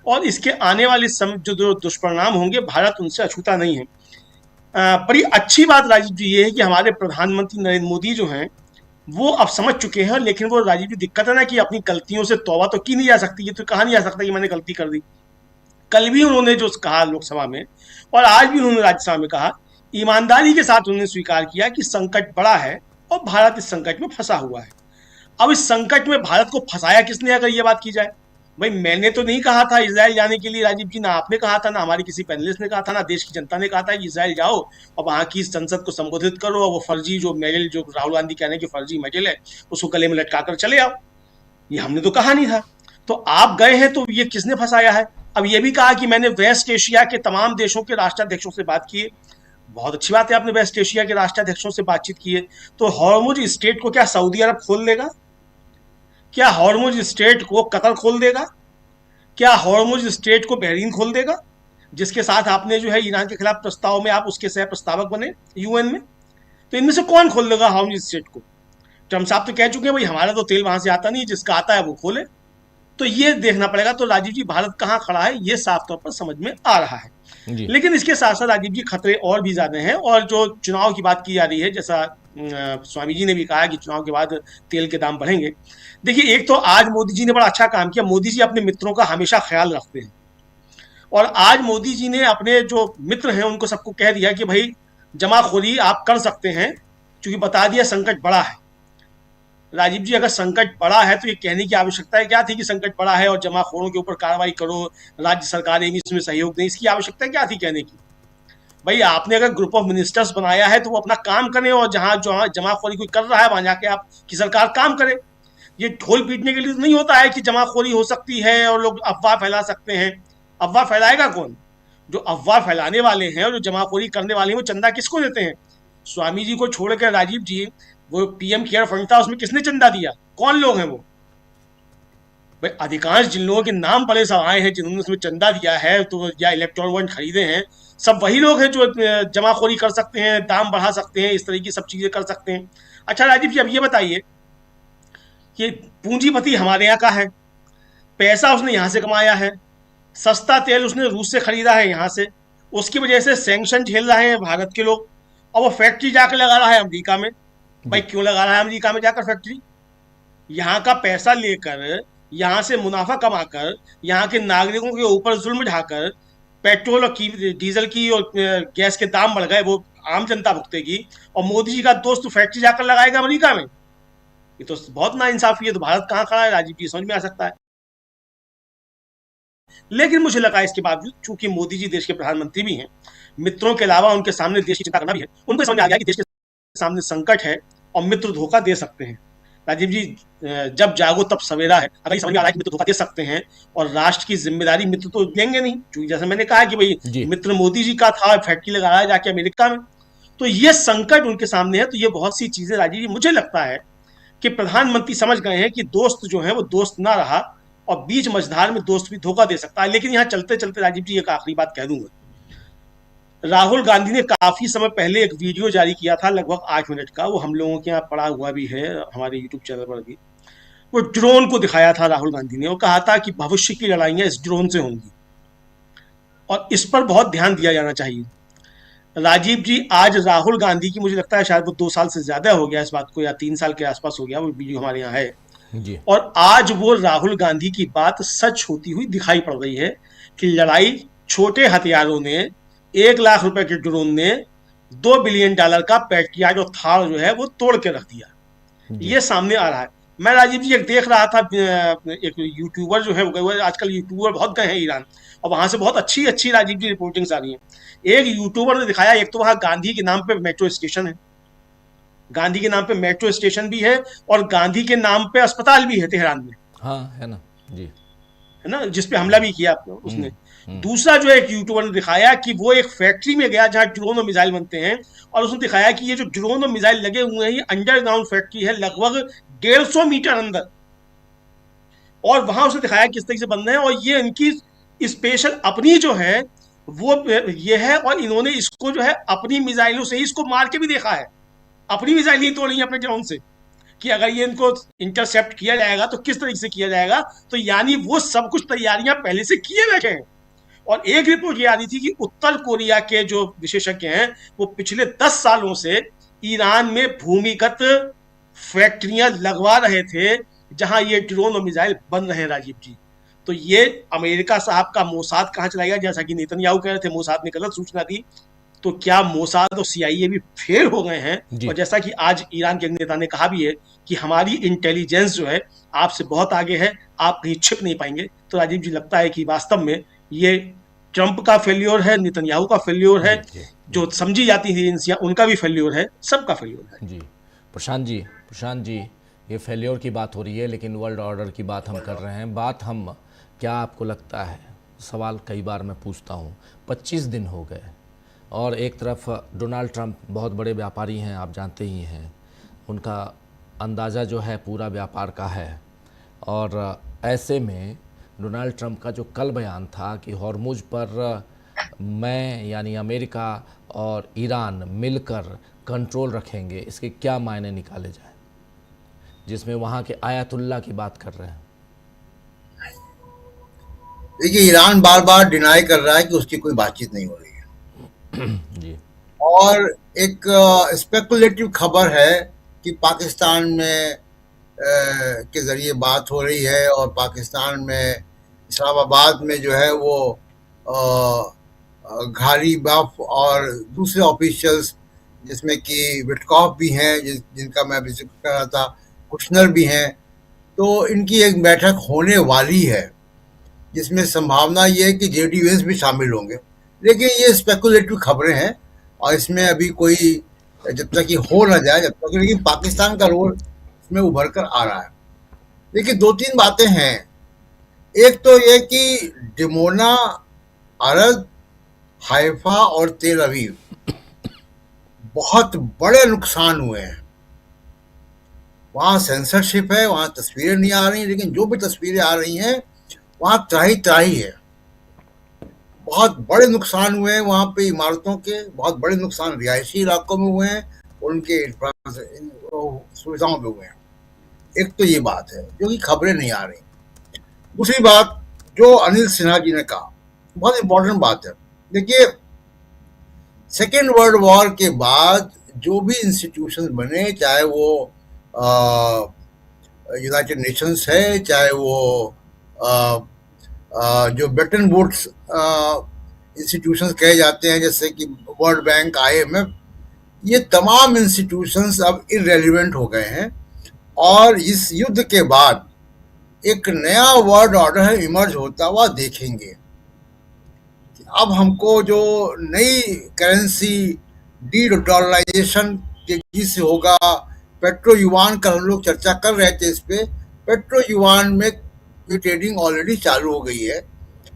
और इसके आने वाले समय जो दुष्परिणाम होंगे भारत उनसे अछूता नहीं है। बड़ी अच्छी बात राजीव जी ये है कि हमारे प्रधानमंत्री नरेंद्र मोदी जो हैं वो अब समझ चुके हैं, लेकिन वो राजीव जी दिक्कत है ना कि अपनी गलतियों से तौबा तो की नहीं जा सकती, ये तो कहा नहीं जा सकता कि मैंने गलती कर दी। कल भी उन्होंने जो कहा लोकसभा में और आज भी उन्होंने राज्यसभा में कहा, ईमानदारी के साथ उन्होंने स्वीकार किया कि संकट बड़ा है और भारत इस संकट में फंसा हुआ है। अब इस संकट में भारत को फंसाया किसने, अगर ये बात की जाए? भाई मैंने तो नहीं कहा था इजराइल जाने के लिए राजीव जी, ना आपने कहा था, ना हमारे किसी पैनलिस्ट ने कहा था, ना देश की जनता ने कहा था कि इजराइल जाओ और वहां की संसद को संबोधित करो और वो फर्जी जो मेडल जो राहुल गांधी कहने की फर्जी मेडल है उसको गले में लटका कर चले आओ। ये हमने तो कहा नहीं था। तो आप गए हैं तो ये किसने फंसाया है? अब ये भी कहा कि मैंने वेस्ट एशिया के तमाम देशों के राष्ट्राध्यक्षों से बात की है। बहुत अच्छी बात है, आपने वेस्ट एशिया के राष्ट्राध्यक्षों से बातचीत की है। तो हॉर्मुज स्टेट को क्या सऊदी अरब खोल देगा? क्या हॉर्मुज स्टेट को कतर खोल देगा? क्या हॉर्मुज स्टेट को बहरीन खोल देगा, जिसके साथ आपने जो है ईरान के खिलाफ प्रस्ताव में आप उसके सह प्रस्तावक बने यूएन में? तो इनमें से कौन खोल देगा हॉर्मुज स्टेट को? ट्रम्प साहब तो कह चुके हैं भाई हमारा तो तेल वहां से आता नहीं, जिसका आता है वो खोले। तो ये देखना पड़ेगा। तो राजीव जी भारत कहाँ खड़ा है ये साफ तौर पर समझ में आ रहा है। जी। लेकिन इसके साथ साथ राजीव जी खतरे और भी ज्यादा हैं, और जो चुनाव की बात की जा रही है, जैसा स्वामी जी ने भी कहा कि चुनाव के बाद तेल के दाम बढ़ेंगे। देखिए एक तो आज मोदी जी ने बड़ा अच्छा काम किया, मोदी जी अपने मित्रों का हमेशा ख्याल रखते हैं, और आज मोदी जी ने अपने जो मित्र हैं उनको सबको कह दिया कि भाई जमाखोरी आप कर सकते हैं, क्योंकि बता दिया संकट बड़ा है। राजीव जी अगर संकट बड़ा है तो ये कहने की आवश्यकता है क्या थी कि संकट बड़ा है और जमाखोरों के ऊपर कार्रवाई करो, राज्य सरकारें भी इसमें सहयोग दें? इसकी आवश्यकता क्या थी कहने की? भाई आपने अगर ग्रुप ऑफ मिनिस्टर्स बनाया है तो वो अपना काम करें, और जहां जहां जमाखोरी कोई कर रहा है वहां जाके आपकी सरकार काम करे। ये ढोल पीटने के लिए तो नहीं होता है कि जमाखोरी हो सकती है और लोग अफवाह फैला सकते हैं। अफवाह फैलाएगा कौन? जो अफवाह फैलाने वाले हैं और जो जमाखोरी करने वाले हैं वो चंदा किसको देते हैं? स्वामी जी को छोड़कर राजीव जी, वो पीएम केयर फंड था उसमें किसने चंदा दिया? कौन लोग हैं वो? भाई अधिकांश जिन लोगों के नाम बड़े सब आए हैं जिन्होंने उसमें चंदा दिया है तो या इलेक्ट्रॉन बॉन्ड खरीदे हैं, सब वही लोग हैं जो जमाखोरी कर सकते हैं, दाम बढ़ा सकते हैं, इस तरह की सब चीजें कर सकते हैं। अच्छा राजीव जी अब ये बताइए कि पूंजीपति हमारे यहाँ का है, पैसा उसने यहाँ से कमाया है, सस्ता तेल उसने रूस से खरीदा है यहाँ से, उसकी वजह से सैंक्शन झेल रहे हैं भारत के लोग, और वो फैक्ट्री जाकर लगा रहा है अमेरिका में। भाई क्यों लगा रहा है अमेरिका में जाकर फैक्ट्री? यहाँ का पैसा लेकर, यहाँ से मुनाफा कमाकर, यहाँ के नागरिकों के ऊपर जुल्म ढाकर, पेट्रोल और डीजल की और गैस के दाम बढ़ गए, वो आम जनता भुगतेगी, और मोदी जी का दोस्त फैक्ट्री जाकर लगाएगा अमेरिका में। ये तो बहुत नाइंसाफी है। तो भारत कहाँ खड़ा है राजीव जी, समझ में आ सकता है। लेकिन मुझे लगा इसके बावजूद, चूंकि मोदी जी देश के प्रधानमंत्री भी हैं, मित्रों के अलावा उनके सामने देश की चिंता करना भी है, उनको समझ आ गया कि देश के सामने संकट है और मित्र धोखा दे सकते हैं। राजीव जी जब जागो तब सवेरा है। अगर समझ में आ रहा है कि मित्र धोखा दे सकते हैं और राष्ट्र की जिम्मेदारी मित्र तो लेंगे नहीं, क्योंकि जैसे मैंने कहा कि भाई मित्र मोदी जी का था, फैक्ट्री लगा रहा है जाके अमेरिका में, तो ये संकट उनके सामने है। तो ये बहुत सी चीजें राजीव जी मुझे लगता है कि प्रधानमंत्री समझ गए हैं कि दोस्त जो है वो दोस्त ना रहा, और बीच मझधार में दोस्त भी धोखा दे सकता है। लेकिन यहाँ चलते चलते राजीव जी एक आखिरी बात कह दूंगा। राहुल गांधी ने काफी समय पहले एक वीडियो जारी किया था, लगभग 8 मिनट का, वो हम लोगों के यहाँ पड़ा हुआ भी है, हमारे यूट्यूब चैनल पर भी। वो ड्रोन को दिखाया था राहुल गांधी ने, और कहा था कि भविष्य की लड़ाइयां इस ड्रोन से होंगी, और इस पर बहुत ध्यान दिया जाना चाहिए। राजीव जी, आज राहुल गांधी की, मुझे लगता है शायद वो 2 साल से ज्यादा हो गया इस बात को, या 3 साल के आसपास हो गया, वो वीडियो हमारे यहाँ है, जी और आज वो राहुल गांधी की बात सच होती हुई दिखाई पड़ रही है कि लड़ाई छोटे हथियारों ने, 1 लाख रुपए के ड्रोन ने $2 बिलियन का पैट्रियट और थार जो है वो तोड़ के रख दिया। ये सामने आ रहा है। मैं राजीव जी एक देख रहा था, एक यूट्यूबर जो है वो, आजकल यूट्यूबर बहुत गए हैं ईरान, और वहां से बहुत अच्छी अच्छी राजीव जी रिपोर्टिंग्स आ रही हैं। एक यूट्यूबर ने दिखाया, एक तो वहां गांधी के नाम पे मेट्रो स्टेशन है, गांधी के नाम पे मेट्रो स्टेशन भी है, और गांधी के नाम पे अस्पताल भी है तेहरान में, हाँ है ना जी, है ना, जिसपे हमला भी किया उसने। दूसरा जो एक यूट्यूबर ने दिखाया कि वो एक फैक्ट्री में गया जहां ड्रोन और मिसाइल बनते हैं, और उसने दिखाया कि ये जो ड्रोन और मिसाइल लगे हुए हैं ये अंडरग्राउंड फैक्ट्री है, लगभग 150 मीटर अंदर, और वहां उसने दिखाया किस तरीके से बन रहे हैं, और ये इनकी स्पेशल अपनी जो है वो ये है, और इन्होंने इसको जो है अपनी मिसाइलों से ही इसको मार के भी देखा है, अपनी मिसाइल ही तोड़ी है अपने ड्रोन से, कि अगर ये इनको इंटरसेप्ट किया जाएगा तो किस तरीके से किया जाएगा। तो यानी वो सब कुछ तैयारियां पहले से किए बैठे हैं। और एक रिपोर्ट ये आ रही थी कि उत्तर कोरिया के जो विशेषज्ञ हैं वो पिछले 10 सालों से ईरान में भूमिगत फैक्ट्रियां लगवा रहे थे जहां ये ड्रोन और मिसाइल बन रहे हैं राजीव जी। तो ये अमेरिका साहब का मोसाद कहां चला गया, जैसा कि नेतन्याहू कह रहे थे मोसाद ने गलत सूचना दी, तो क्या मोसाद और CIA भी फेल हो गए हैं? और जैसा कि आज ईरान के नेता ने कहा भी है कि हमारी इंटेलिजेंस जो है आपसे बहुत आगे है, आप कहीं छिप नहीं पाएंगे। तो राजीव जी लगता है कि वास्तव में ये ट्रंप का फेल्योर है, नेतन्याहू का फेल्योर है, जो समझी जाती थी एजेंसियां उनका भी फेल्योर है, सबका फेल्योर है। जी प्रशांत जी, ये फेल्योर की बात हो रही है, लेकिन वर्ल्ड ऑर्डर की बात हम कर रहे हैं। बात हम, क्या आपको लगता है, सवाल कई बार मैं पूछता हूँ, 25 दिन हो गए और एक तरफ डोनाल्ड ट्रंप बहुत बड़े व्यापारी हैं, आप जानते ही हैं, उनका अंदाज़ा जो है पूरा व्यापार का है, और ऐसे में डोनाल्ड ट्रंप का जो कल बयान था कि हॉर्मुज पर मैं यानी अमेरिका और ईरान मिलकर कंट्रोल रखेंगे, इसके क्या मायने निकाले जाए, जिसमें वहाँ के आयतुल्ला की बात कर रहे हैं। देखिए, ईरान बार बार डिनाई कर रहा है कि उसकी कोई बातचीत नहीं हो रही है जी, और एक स्पेकुलेटिव खबर है कि पाकिस्तान में के ज़रिए बात हो रही है, और पाकिस्तान में इस्लामाबाद में जो है वो घारी बाफ और दूसरे ऑफिशियल्स, जिसमें कि विटकॉफ भी हैं, जिनका मैं अभी जिक्र कर रहा था, कुशनर भी हैं, तो इनकी एक बैठक होने वाली है जिसमें संभावना ये है कि JD Vance भी शामिल होंगे। लेकिन ये स्पेकुलेटिव खबरें हैं और इसमें अभी कोई, जब तक ये हो ना जाए, जब तक, लेकिन पाकिस्तान का रोल इसमें उभर कर आ रहा है। देखिए, 2-3 बातें हैं। एक तो ये कि डिमोना, अरद, हाइफा और तेल अवीव बहुत बड़े नुकसान हुए हैं। वहाँ सेंसरशिप है, वहाँ तस्वीरें नहीं आ रही, लेकिन जो भी तस्वीरें आ रही हैं वहाँ त्राही त्राही है। बहुत बड़े नुकसान हुए हैं वहाँ पे, इमारतों के बहुत बड़े नुकसान रिहायशी इलाकों में हुए हैं, उनके सुविधाओं पे हुए हैं। एक तो ये बात है जो कि खबरें नहीं आ रही। दूसरी बात जो अनिल सिन्हा जी ने कहा, बहुत इंपॉर्टेंट बात है। देखिए, सेकेंड वर्ल्ड वॉर के बाद जो भी इंस्टीट्यूशंस बने, चाहे वो यूनाइटेड नेशंस है, चाहे वो जो ब्रेटन वुड्स इंस्टीट्यूशंस कहे जाते हैं, जैसे कि वर्ल्ड बैंक, IMF, ये तमाम इंस्टीट्यूशंस अब इररेलेवेंट हो गए हैं, और इस युद्ध के बाद एक नया वर्ल्ड ऑर्डर इमर्ज होता हुआ देखेंगे। अब हमको जो नई करेंसी डी-डॉलराइजेशन तेजी से होगा, पेट्रो युआन का हम लोग चर्चा कर रहे थे, इस पे पेट्रो युआन में ये ट्रेडिंग ऑलरेडी चालू हो गई है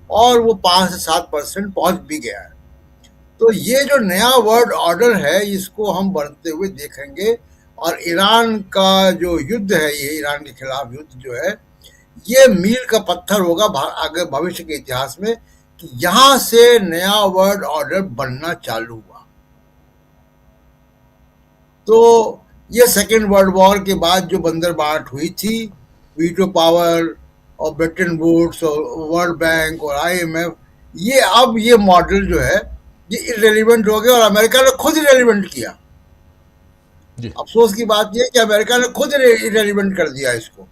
और वो 5 से 7% पहुंच भी गया है। तो ये जो नया वर्ल्ड ऑर्डर है इसको हम बढ़ते हुए देखेंगे, और ईरान का जो युद्ध है, ये ईरान के खिलाफ युद्ध जो है, ये मील का पत्थर होगा आगे भविष्य के इतिहास में, कि यहां से नया वर्ल्ड ऑर्डर बनना चालू हुआ। तो ये सेकेंड वर्ल्ड वॉर के बाद जो बंदरबाट हुई थी वीटो पावर और ब्रिटेन वुड्स और वर्ल्ड बैंक और IMF, ये अब ये मॉडल जो है ये इररिलेवेंट हो गया और अमेरिका ने खुद इररिलेवेंट किया। जी अफसोस की बात यह है कि अमेरिका ने खुद इररिलेवेंट कर दिया इसको।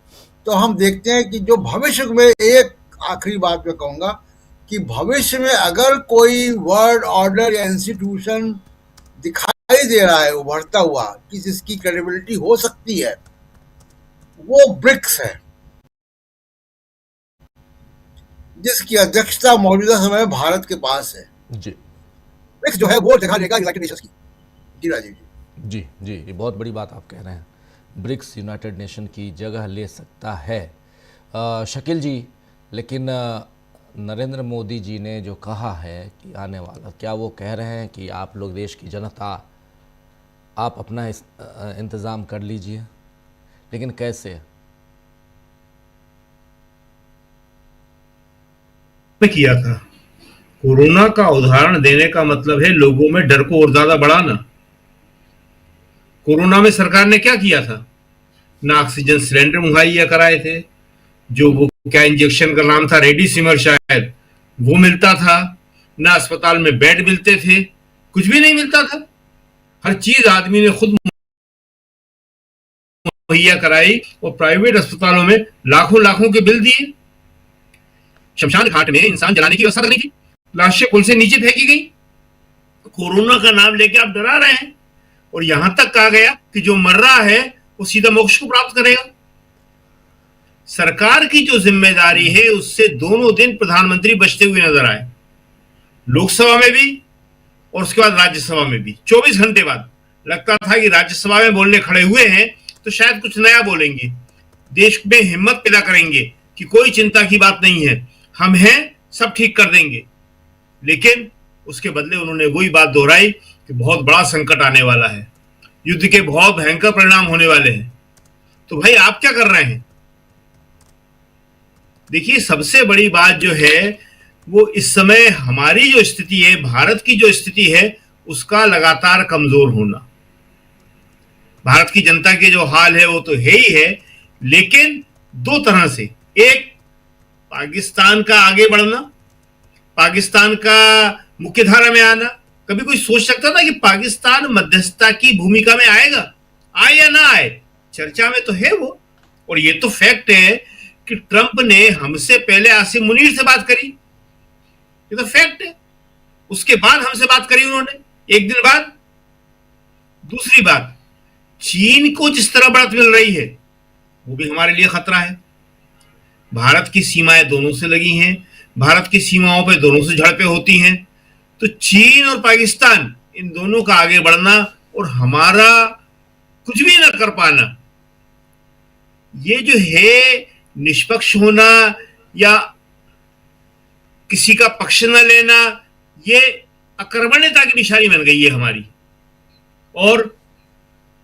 तो हम देखते हैं कि जो भविष्य में, एक आखिरी बात मैं कहूंगा कि भविष्य में अगर कोई वर्ल्ड ऑर्डर या इंस्टीट्यूशन दिखाई दे रहा है उभरता हुआ कि जिसकी क्रेडिबिलिटी हो सकती है, वो ब्रिक्स है, जिसकी अध्यक्षता मौजूदा समय में भारत के पास है। जी ब्रिक्स जो है वो जगह लेगा यूनाइटेड नेशंस की। जी राजीव जी। जी जी, ये बहुत बड़ी बात आप कह रहे हैं। ब्रिक्स यूनाइटेड नेशन की जगह ले सकता है। शकील जी, लेकिन नरेंद्र मोदी जी ने जो कहा है कि आने वाला, क्या वो कह रहे हैं कि आप लोग, देश की जनता, आप अपना इंतज़ाम कर लीजिए, लेकिन कैसे? किया था। कोरोना का उदाहरण देने का मतलब है लोगों में डर को और ज्यादा बढ़ाना। कोरोना में सरकार ने क्या किया था? ना ऑक्सीजन सिलेंडर मुहैया कराए थे, जो वो क्या इंजेक्शन का नाम था, रेडिसिमर शायद, वो मिलता था। ना अस्पताल में बेड मिलते थे, कुछ भी नहीं मिलता था। हर चीज आदमी ने खुद मुहैया कराई और प्राइवेट अस्पतालों में लाखों लाखों के बिल दिए। शमशान घाट में इंसान जलाने की व्यवस्था करनी थी, लाशें पुल से नीचे फेंकी गई। कोरोना का नाम लेके आप डरा रहे हैं और यहां तक कहा गया कि जो मर रहा है वो सीधा मोक्ष को प्राप्त करेगा। सरकार की जो जिम्मेदारी है उससे दोनों दिन प्रधानमंत्री बचते हुए नजर आए, लोकसभा में भी और उसके बाद राज्यसभा में भी। 24 घंटे बाद लगता था कि राज्यसभा में बोलने खड़े हुए हैं तो शायद कुछ नया बोलेंगे, देश में हिम्मत पैदा करेंगे कि कोई चिंता की बात नहीं है, हम हैं, सब ठीक कर देंगे। लेकिन उसके बदले उन्होंने वही बात दोहराई कि बहुत बड़ा संकट आने वाला है, युद्ध के बहुत भयंकर परिणाम होने वाले हैं। तो भाई आप क्या कर रहे हैं? देखिए, सबसे बड़ी बात जो है वो इस समय हमारी जो स्थिति है, भारत की जो स्थिति है, उसका लगातार कमजोर होना। भारत की जनता के जो हाल है वो तो है ही है, लेकिन दो तरह से। एक, पाकिस्तान का आगे बढ़ना, पाकिस्तान का मुख्यधारा में आना। कभी कोई सोच सकता था कि पाकिस्तान मध्यस्थता की भूमिका में आएगा? आए या ना आए, चर्चा में तो है वो। और ये तो फैक्ट है कि ट्रंप ने हमसे पहले आसिम मुनीर से बात करी, ये तो फैक्ट है। उसके बाद हमसे बात करी उन्होंने, एक दिन बाद। दूसरी बात, चीन को जिस तरह बढ़त मिल रही है वो भी हमारे लिए खतरा है। भारत की सीमाएं दोनों से लगी हैं, भारत की सीमाओं पे दोनों से झड़पें होती हैं। तो चीन और पाकिस्तान, इन दोनों का आगे बढ़ना और हमारा कुछ भी ना कर पाना, ये जो है निष्पक्ष होना या किसी का पक्ष न लेना, ये अकर्मण्यता की निशानी बन गई है हमारी। और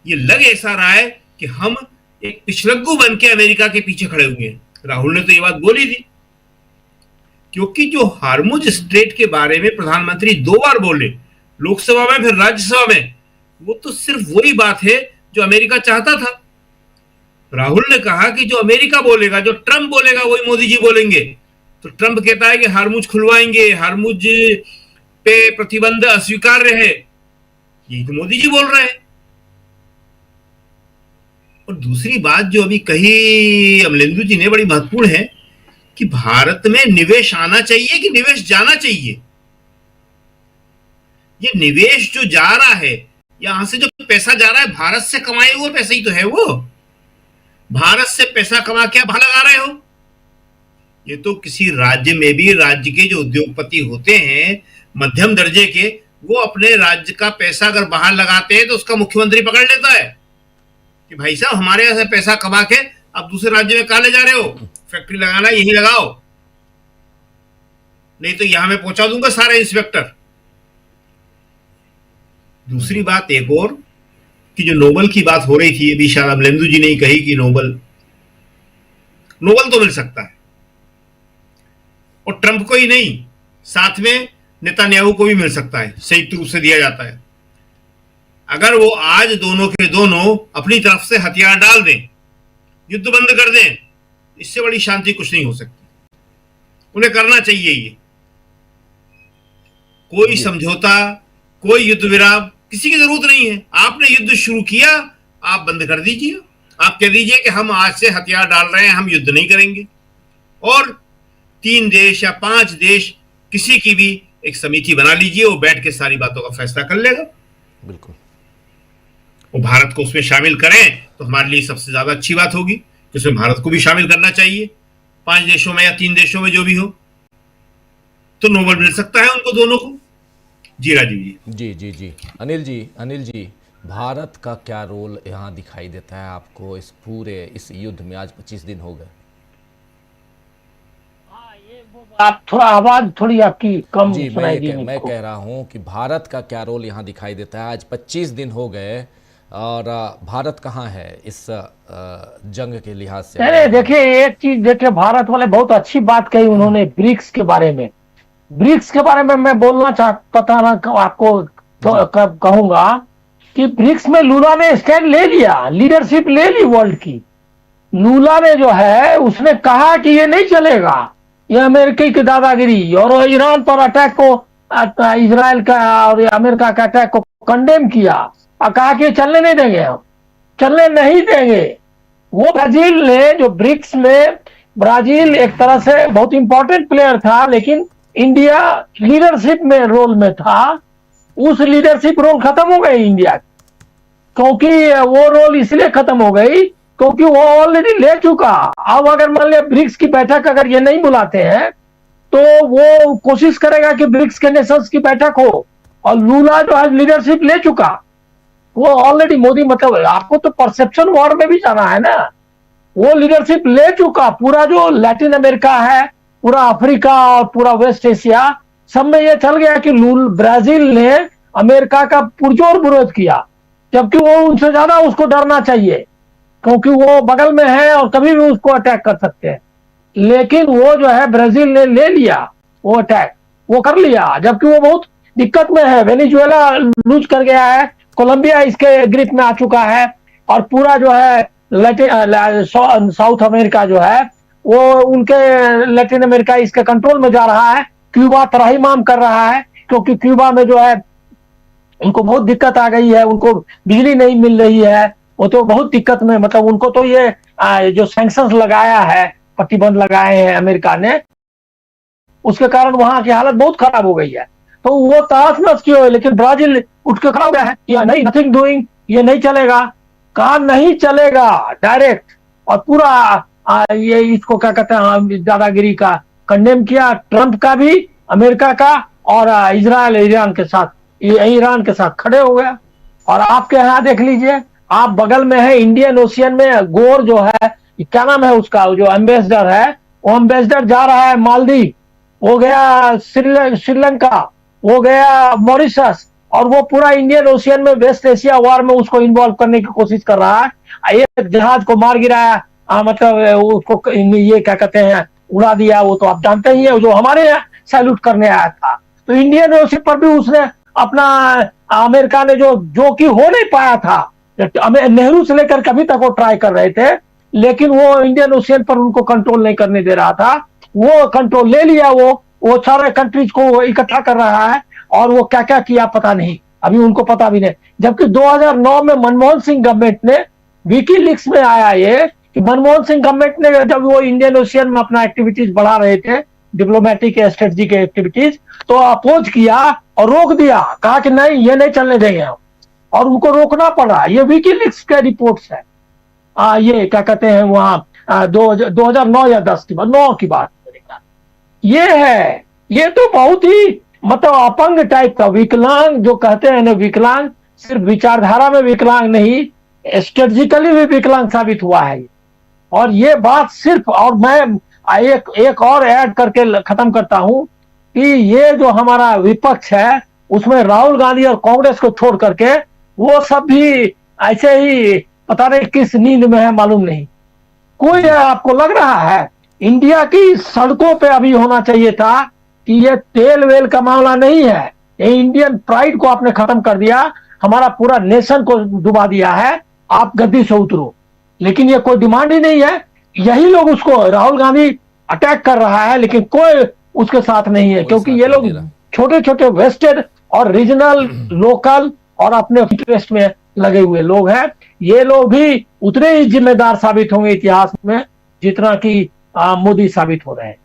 ये लग ऐसा रहा है कि हम एक पिछलग्गू बन के अमेरिका के पीछे खड़े हुए हैं। राहुल ने तो ये बात बोली थी, क्योंकि जो हार्मुज स्ट्रेट के बारे में प्रधानमंत्री 2 बार बोले, लोकसभा में फिर राज्यसभा में, वो तो सिर्फ वही बात है जो अमेरिका चाहता था। राहुल ने कहा कि जो अमेरिका बोलेगा, जो ट्रंप बोलेगा, वही मोदी जी बोलेंगे। तो ट्रंप कहता है कि हार्मुज खुलवाएंगे, हार्मुज पे प्रतिबंध अस्वीकार्य है, यही तो मोदी जी बोल रहे हैं। और दूसरी बात जो अभी कही अमलेंदु जी ने, बड़ी महत्वपूर्ण है कि भारत में निवेश आना चाहिए कि निवेश जाना चाहिए। ये निवेश जो जा रहा है, यहां से जो पैसा जा रहा है, भारत से कमाए हुए पैसा ही तो है वो। भारत से पैसा कमा के आप लगा रहे हो। ये तो किसी राज्य में भी, राज्य के जो उद्योगपति होते हैं मध्यम दर्जे के, वो अपने राज्य का पैसा अगर बाहर लगाते हैं तो उसका मुख्यमंत्री पकड़ लेता है कि भाई साहब हमारे यहां से पैसा कमा के आप दूसरे राज्य में कहां ले जा रहे हो, फैक्ट्री लगाना यही लगाओ, नहीं तो यहां मैं पहुंचा दूंगा सारे इंस्पेक्टर। दूसरी बात एक और, कि जो नोबल की बात हो रही थी, अभी शायद अमलेंदु जी ने ही कही कि नोबल तो मिल सकता है, और ट्रंप को ही नहीं, साथ में नेतान्याहू को भी मिल सकता है, संयुक्त रूप से दिया जाता है। अगर वो आज दोनों के दोनों अपनी तरफ से हथियार डाल दें, युद्ध बंद कर दें, इससे बड़ी शांति कुछ नहीं हो सकती। उन्हें करना चाहिए ये। कोई समझौता, कोई युद्ध विराम, किसी की जरूरत नहीं है। आपने युद्ध शुरू किया, आप बंद कर दीजिए। आप कह दीजिए कि हम आज से हथियार डाल रहे हैं, हम युद्ध नहीं करेंगे, और 3 देश या 5 देश किसी की भी एक समिति बना लीजिए, वो बैठ के सारी बातों का फैसला कर लेगा। बिल्कुल, वो भारत को उसमें शामिल करें तो हमारे लिए सबसे ज्यादा अच्छी बात होगी कि उसमें भारत को भी शामिल करना चाहिए। 5 देशों में या 3 देशों में जो भी हो, तो नोबल मिल सकता है उनको दोनों को। जी राजीव जी। जी। अनिल जी, भारत का क्या रोल यहाँ दिखाई देता है आपको इस पूरे इस युद्ध में? आज 25 दिन हो गए। आप थोड़ा आवाज थोड़ी आपकी कम सुनाई दी। मैं कह रहा हूँ कि भारत का क्या रोल यहाँ दिखाई देता है? आज 25 दिन हो गए और भारत कहाँ है इस जंग के लिहाज से? अरे देखिए, एक चीज देखिए, भारत वाले बहुत अच्छी बात कही उन्होंने ब्रिक्स के बारे में। ब्रिक्स के बारे में मैं बोलना बताना आपको कहूंगा कि ब्रिक्स में लूला ने स्टैंड ले लिया, लीडरशिप ले ली वर्ल्ड की। लूला ने जो है उसने कहा कि ये नहीं चलेगा, ये अमेरिकी की दादागिरी, और ईरान पर अटैक को, इजराइल का और अमेरिका का अटैक को कंडेम किया और कहा कि चलने नहीं देंगे, हम चलने नहीं देंगे। वो ब्राजील ने, जो ब्रिक्स में ब्राजील एक तरह से बहुत इंपॉर्टेंट प्लेयर था, लेकिन इंडिया लीडरशिप में रोल में था। उस लीडरशिप रोल खत्म हो गई इंडिया, क्योंकि वो रोल इसलिए खत्म हो गई क्योंकि वो ऑलरेडी ले चुका। अब अगर मान लिया ब्रिक्स की बैठक अगर ये नहीं बुलाते हैं तो वो कोशिश करेगा कि ब्रिक्स के नेशंस की बैठक हो, और लूला जो है लीडरशिप ले चुका, वो ऑलरेडी मोदी, मतलब आपको तो परसेप्शन वॉर में भी जाना है ना, वो लीडरशिप ले चुका। पूरा जो लैटिन अमेरिका है, पूरा अफ्रीका और पूरा वेस्ट एशिया, सब में ये चल गया कि ब्राजील ने अमेरिका का पुरजोर विरोध किया, जबकि वो उनसे ज्यादा उसको डरना चाहिए क्योंकि वो बगल में है और कभी भी उसको अटैक कर सकते हैं। लेकिन वो जो है ब्राजील ने ले लिया वो अटैक, वो कर लिया, जबकि वो बहुत दिक्कत में है। वेनेजुएला लूज कर गया है, कोलंबिया इसके ग्रिप में आ चुका है, और पूरा जो है साउथ अमेरिका जो है वो उनके, लैटिन अमेरिका इसके कंट्रोल में जा रहा है। क्यूबा त्राहिमाम कर रहा है क्योंकि क्यूबा में जो है उनको बहुत दिक्कत आ गई है, उनको बिजली नहीं मिल रही है, वो तो बहुत दिक्कत में, मतलब उनको तो ये जो सैंक्शंस लगाया है, प्रतिबंध लगाए हैं अमेरिका ने, उसके कारण वहां की हालत बहुत खराब हो गई है। तो वो तहस नहस की हो, लेकिन ब्राजील उठ के खड़ा हो गया है कि नहीं, नथिंग डूइंग, ये नहीं चलेगा। कहा नहीं चलेगा डायरेक्ट, और पूरा ये इसको क्या कहते हैं, दादागिरी का कंडेम किया, ट्रंप का भी, अमेरिका का, और इजराइल ईरान के साथ खड़े हो गया। और आपके यहाँ देख लीजिए, आप बगल में है इंडियन ओशियन में, गोर जो है, क्या नाम है उसका, जो एम्बेसडर है, वो एम्बेसडर जा रहा है मालदीव, वो गया श्रीलंका, वो गया मॉरिशस, और वो पूरा इंडियन ओशियन में वेस्ट एशिया वार में उसको इन्वॉल्व करने की कोशिश कर रहा है। एक जहाज को मार गिराया, मतलब उसको ये क्या कहते हैं, उड़ा दिया, वो तो आप जानते ही है, जो हमारे यहाँ सैल्यूट करने आया था। तो इंडियन ओशियन पर भी उसने अपना, अमेरिका ने जो कि हो नहीं पाया था, नेहरू से लेकर कभी तक वो ट्राई कर रहे थे, लेकिन वो इंडियन ओशियन पर उनको कंट्रोल नहीं करने दे रहा था। वो कंट्रोल ले लिया, वो सारे कंट्रीज को इकट्ठा कर रहा है, और वो क्या क्या किया पता नहीं, अभी उनको पता भी नहीं। जबकि 2009 में मनमोहन सिंह गवर्नमेंट ने, विकीलीक्स में आया ये कि मनमोहन सिंह गवर्नमेंट ने, जब वो इंडियन ओशियन में अपना एक्टिविटीज बढ़ा रहे थे, डिप्लोमेटिक स्ट्रेटजी के एक्टिविटीज, तो अपोज किया और रोक दिया, कहा कि नहीं, ये नहीं चलने देंगे हम, और उनको रोकना पड़ा। ये विकीलीक्स के रिपोर्ट्स है। ये क्या कहते हैं, वहां 2009 या 10 की बात, 9 की बात ये है। ये तो बहुत ही मतलब अपंग टाइप का, विकलांग जो कहते हैं ना, विकलांग सिर्फ विचारधारा में विकलांग नहीं, स्ट्रेटजिकली भी विकलांग साबित हुआ है। और ये बात सिर्फ, और मैं एक और ऐड करके खत्म करता हूं कि ये जो हमारा विपक्ष है, उसमें राहुल गांधी और कांग्रेस को छोड़ करके वो सब भी ऐसे ही पता नहीं किस नींद में है, मालूम नहीं। कोई आपको लग रहा है इंडिया की सड़कों पे अभी होना चाहिए था कि ये तेल वेल का मामला नहीं है, ये इंडियन प्राइड को आपने खत्म कर दिया, हमारा पूरा नेशन को डुबा दिया है, आप गद्दी से उतरो। लेकिन ये कोई डिमांड ही नहीं है, यही लोग उसको, राहुल गांधी अटैक कर रहा है लेकिन कोई उसके साथ नहीं है, क्योंकि ये लोग छोटे छोटे वेस्टेड और रीजनल लोकल और अपने इंटरेस्ट में लगे हुए लोग हैं। ये लोग भी उतने ही जिम्मेदार साबित होंगे इतिहास में जितना कि मोदी साबित हो रहे हैं।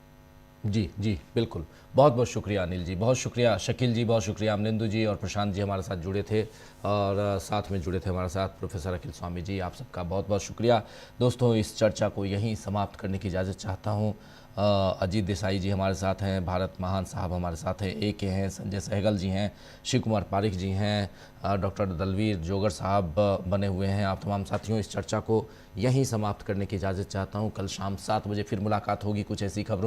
जी जी बिल्कुल, बहुत बहुत शुक्रिया अनिल जी, बहुत शुक्रिया शकील जी, बहुत शुक्रिया अमनिंदु जी और प्रशांत जी हमारे साथ जुड़े थे, और साथ में जुड़े थे हमारे साथ प्रोफेसर अखिल स्वामी जी, आप सबका बहुत बहुत शुक्रिया। दोस्तों, इस चर्चा को यहीं समाप्त करने की इजाज़त चाहता हूँ। अजीत देसाई जी हमारे साथ हैं, भारत महान साहब हमारे साथ हैं, AK हैं, संजय सहगल जी हैं, शिव कुमार पारिक जी हैं, डॉक्टर दलवीर जोगर साहब बने हुए हैं। आप तमाम साथियों, इस चर्चा को यहीं समाप्त करने की इजाज़त चाहता हूँ। कल शाम 7 बजे फिर मुलाकात होगी कुछ ऐसी खबरों